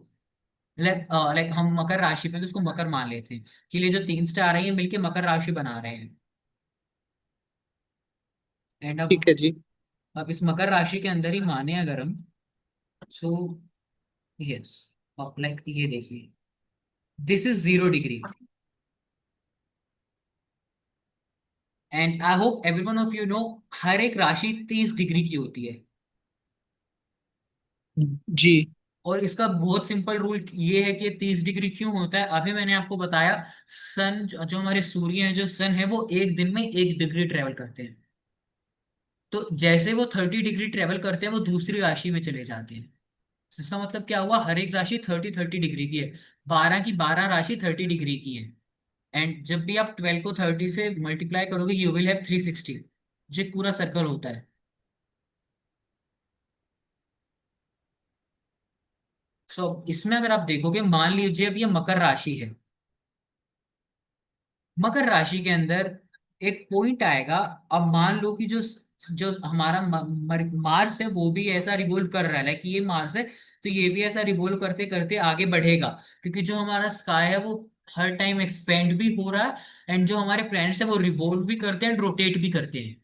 लाइक हम मकर राशि पे तो उसको मकर मान लेते हैं कि ये जो 3 स्टार है ये मिलके मकर राशि बना रहे हैं। एंड ठीक है जी। अब इस मकर राशि के अंदर ही माने अगर हम, सो यस, लाइक ये देखिए, this is 0 degree. And I hope every one of you know हर एक राशि 30 डिग्री की होती है। जी। और इसका बहुत सिंपल रूल ये है कि ये 30 डिग्री क्यों होता है, अभी मैंने आपको बताया। सन जो हमारे सूर्य हैं, जो सन है वो एक दिन में 1 डिग्री ट्रेवल करते हैं। तो जैसे वो 30 डिग्री ट्रेवल करते हैं वो दूसरी राशि में चले जाते हैं। तो इसका मतलब क्या हुआ, हर एक राशि 30 30 डिग्री की है। 12 की 12 राशि 30 डिग्री की है। एंड जब भी आप 12 को 30 से मल्टीप्लाई करोगे यू विल हैव 360, जो एक पूरा सर्कल होता है। सो इसमें अगर आप देखोगे, मान लीजिए अब ये मकर राशि है, मकर राशि के अंदर एक पॉइंट आएगा। अब मान लो कि जो जो हमारा मार्स है वो भी ऐसा रिवोल्व कर रहा है, लाइक ये मार्स है तो ये भी ऐसा रिवोल्व करते करते आगे बढ़ेगा, क्योंकि जो हमारा स्काई है वो हर टाइम एक्सपेंड भी हो रहा है, एंड जो हमारे प्लैनेट्स है वो रिवोल्व भी करते हैं एंड रोटेट भी करते हैं।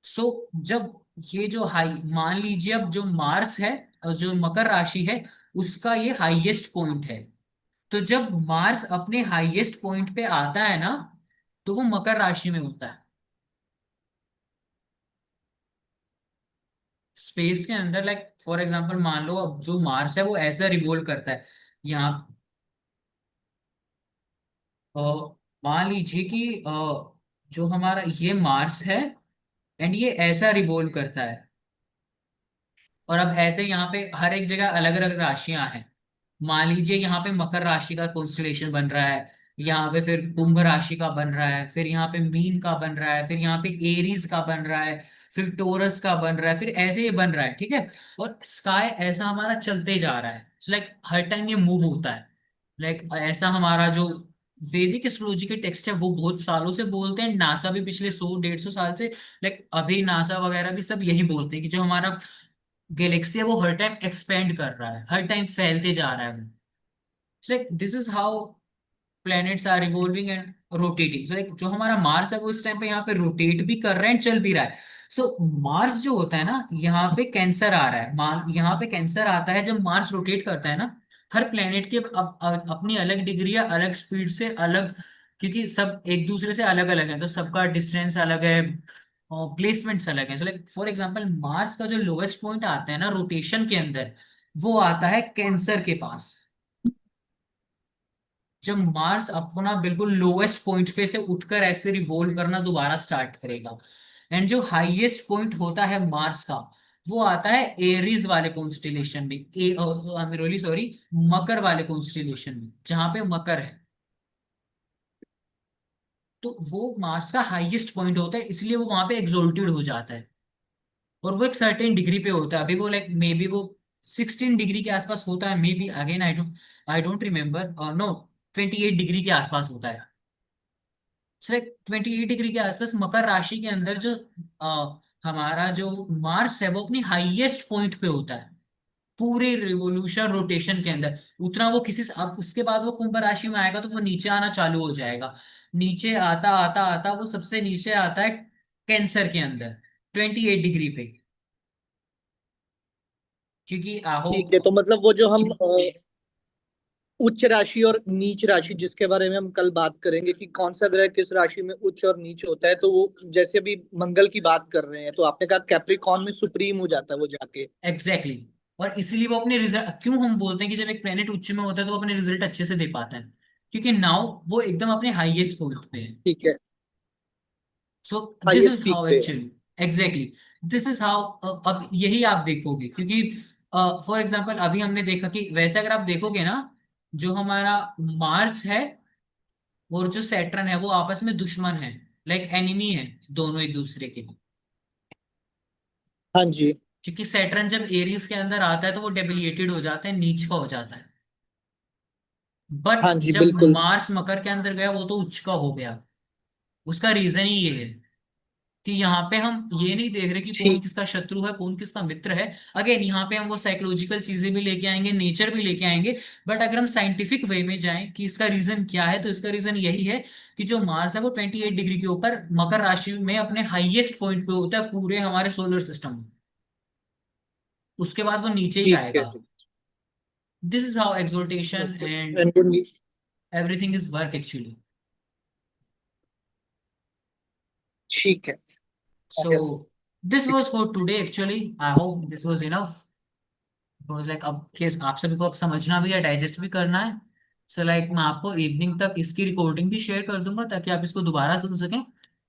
सो जब ये जो हाई, मान लीजिए अब जो मार्स है और जो मकर राशि है उसका ये हाईएस्ट पॉइंट है, तो जब मार्स अपने हाईएस्ट पॉइंट पे आता है ना तो वो मकर राशि में होता है। स्पेस के अंदर, लाइक फॉर एग्जांपल मान लो अब जो मार्स है वो ऐसा रिवॉल्व करता है यहाँ, अ, मान लीजिए कि जो हमारा ये मार्स है एंड ये ऐसा रिवॉल्व करता है, और अब ऐसे यहाँ पे हर एक जगह अलग अलग राशियां हैं। मान लीजिए यहाँ पे मकर राशि का कॉन्स्टलेशन बन रहा है, यहाँ पे फिर कुंभ राशि का बन रहा है, फिर यहाँ पे मीन का बन रहा है, फिर यहाँ पे एरीज का बन रहा है, फिर टोरस का बन रहा है, फिर ऐसे ये बन रहा है, ठीक है। और स्काई ऐसा हमारा चलते जा रहा है, लाइक हर टाइम ये मूव होता है। लाइक ऐसा हमारा जो वैदिक एस्ट्रोलॉजी के टेक्स्ट है वो बहुत सालों से बोलते हैं, नासा भी पिछले 100 150 साल से, लाइक अभी नासा वगैरह भी सब यही बोलते हैं कि जो हमारा गैलेक्सी है वो हर टाइम एक्सपेंड कर रहा है, हर टाइम फैलते जा रहा है वो। Like this is how planets are revolving and rotating. So like जो हमारा मार्स है वो इस टाइम पे यहाँ पे रोटेट भी कर रहा है एंड चल भी रहा है। सो मार्स जो होता है ना, यहाँ पे कैंसर आ रहा है, यहाँ पे कैंसर आता है जब मार्स रोटेट करता है ना। हर प्लेनेट की अपनी अलग डिग्री या अलग स्पीड से अलग, क्योंकि सब एक दूसरे से अलग अलग है तो सबका डिस्टेंस अलग है और प्लेसमेंट्स अलग है। So like for example Mars का जो लोवेस्ट पॉइंट आता है ना रोटेशन के अंदर, वो आता है कैंसर के पास। जब मार्स अपना बिल्कुल लोवेस्ट पॉइंट पे से उठकर ऐसे रिवॉल्व करना दोबारा स्टार्ट करेगा, एंड जो हाईएस्ट पॉइंट होता है मार्स का वो आता है एरीज वाले कॉन्स्टिलेशन में, रियली सॉरी, मकर वाले कॉन्स्टिलेशन में जहां पे मकर है। तो वो मार्स का हाईएस्ट पॉइंट होता है, इसलिए वो वहां पे एग्जॉल्टेड हो जाता है, और वो एक सर्टेन डिग्री पे होता है। अभी वो लाइक मे बी वो 16 डिग्री के आसपास होता है, maybe, again I don't remember, no 28 degree के आसपास होता है। सर 28 डिग्री के आसपास मकर राशि के अंदर जो हमारा जो मार्स है वो अपनी हाईएस्ट पॉइंट पे होता है पूरे रिवोल्यूशन रोटेशन के अंदर। उतना वो किसी से, अब उसके बाद वो कुंभ राशि में आएगा तो वो नीचे आना चालू हो जाएगा। नीचे आता आता आता वो सबसे नीचे आता है कैंसर के अंदर 28 डिग्री पे, क्योंकि आहो। ठीक है, तो मतलब वो जो हम उच्च राशि और नीच राशि जिसके बारे में हम कल बात करेंगे कि कौन सा ग्रह किस राशि में उच्च और नीच होता है, तो वो जैसे अभी मंगल की बात कर रहे हैं तो आपने कहा कैप्रिकॉर्न में सुप्रीम हो जाता है वो जाके। Exactly exactly। और इसीलिए वो अपने रिजल्ट, क्यों हम बोलते हैं कि जब एक प्लेनेट उच्च में होता है तो वो अपने रिजल्ट अच्छे से दे पाता है, क्योंकि नाउ वो एकदम अपने हाईएस्ट पॉइंट पे है। ठीक है, so this is highest peak how पे है। Actually, exactly this is how. अब यही आप देखोगे, क्योंकि फॉर एग्जाम्पल अभी हमने देखा कि वैसे अगर आप देखोगे ना, जो हमारा मार्स है और जो सैटर्न है वो आपस में दुश्मन है, लाइक एनिमी है दोनों एक दूसरे के। हाँ जी। क्योंकि सैटर्न जब एरीज के अंदर आता है तो वो डेबिलिएटेड हो जाता है, नीच का हो जाता है। बट हाँ जी जब बिल्कुल। मार्स मकर के अंदर गया वो तो उच्च का हो गया। उसका रीजन ही ये है कि यहाँ पे हम ये नहीं देख रहे कि कौन ठीक। किसका शत्रु है कौन किसका मित्र है। अगेन यहाँ पे हम वो साइकोलॉजिकल चीजें भी लेके आएंगे, नेचर भी लेके आएंगे, बट अगर हम साइंटिफिक वे में जाएं कि इसका रीजन क्या है, तो इसका रीजन यही है कि जो मार्स है वो 28 डिग्री के ऊपर मकर राशि में अपने हाईएस्ट पॉइंट पे होता है पूरे हमारे सोलर सिस्टम में। उसके बाद वो नीचे ही ठीक है। आएगा। This is how exaltation okay. And and everything is work actually. ठीक है। Yes. So this was for today actually. I hope this was enough. Because like अब केस आप सभी को अब समझना भी है, डाइजेस्ट भी करना है। सो लाइक मैं आपको इवनिंग तक इसकी रिकॉर्डिंग भी शेयर कर दूंगा ताकि आप इसको दोबारा सुन सकें।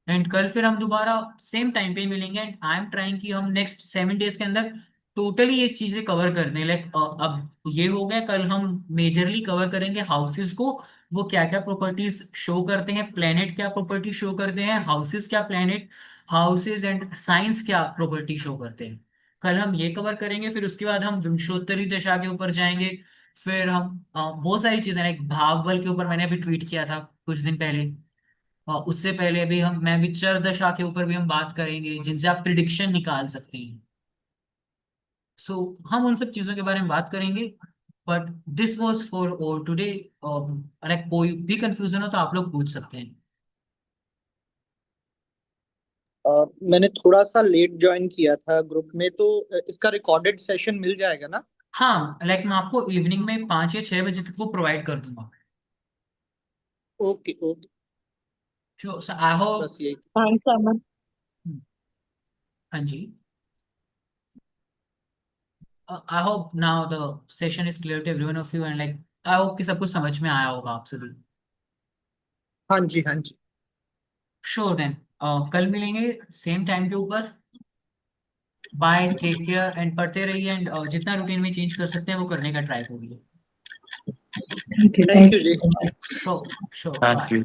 एंड कल फिर हम दोबारा सेम टाइम पे ही मिलेंगे, एंड आई एम ट्राइंग कि हम नेक्स्ट 7 डेज के अंदर टोटली ये चीजें कवर कर दें। लाइक अब ये हो गया, कल हम मेजरली कवर करेंगे हाउसेस को, वो क्या क्या प्रॉपर्टीज शो करते हैं, प्लेनेट क्या प्रॉपर्टी शो करते हैं, हाउसेस क्या प्लेनेट, हाउसेस एंड साइंस क्या प्रॉपर्टी शो करते हैं। कल हम ये कवर करेंगे, फिर उसके बाद हम विंशोत्तरी दशा के ऊपर जाएंगे। फिर हम बहुत सारी चीजें, लाइक भाव बल के ऊपर मैंने अभी ट्वीट किया था कुछ दिन पहले, उससे पहले भी मैं विचर दशा के ऊपर भी हम बात करेंगे जिनसे आप प्रिडिक्शन निकाल सकते हैं। सो हम उन सब चीजों के बारे में बात करेंगे। But this was for today. अगर कोई भी कंफ्यूजन हो तो आप लोग पूछ सकते हैं। मैंने थोड़ा सा लेट ज्वाइन किया था ग्रुप में, तो इसका रिकॉर्डेड सेशन मिल जाएगा ना? हाँ, मैं आपको इवनिंग में 5 या 6 बजे तक वो प्रोवाइड कर दूंगा। Okay okay, so I hope. बस यही। Thanks, Aman. हाँ जी। I hope now the session is clear to everyone of you and I hope कि सब कुछ समझ में आया होगा आप सभी। हाँ जी हाँ जी। श्योर देन, कल मिलेंगे सेम टाइम के ऊपर। बाय, टेक केयर एंड पढ़ते रहिए एंड जितना रूटीन में चेंज कर सकते हैं वो करने का ट्राई करिए। Thank you. Thank Thank you you जी। so much. Sure sure, thank bye. You.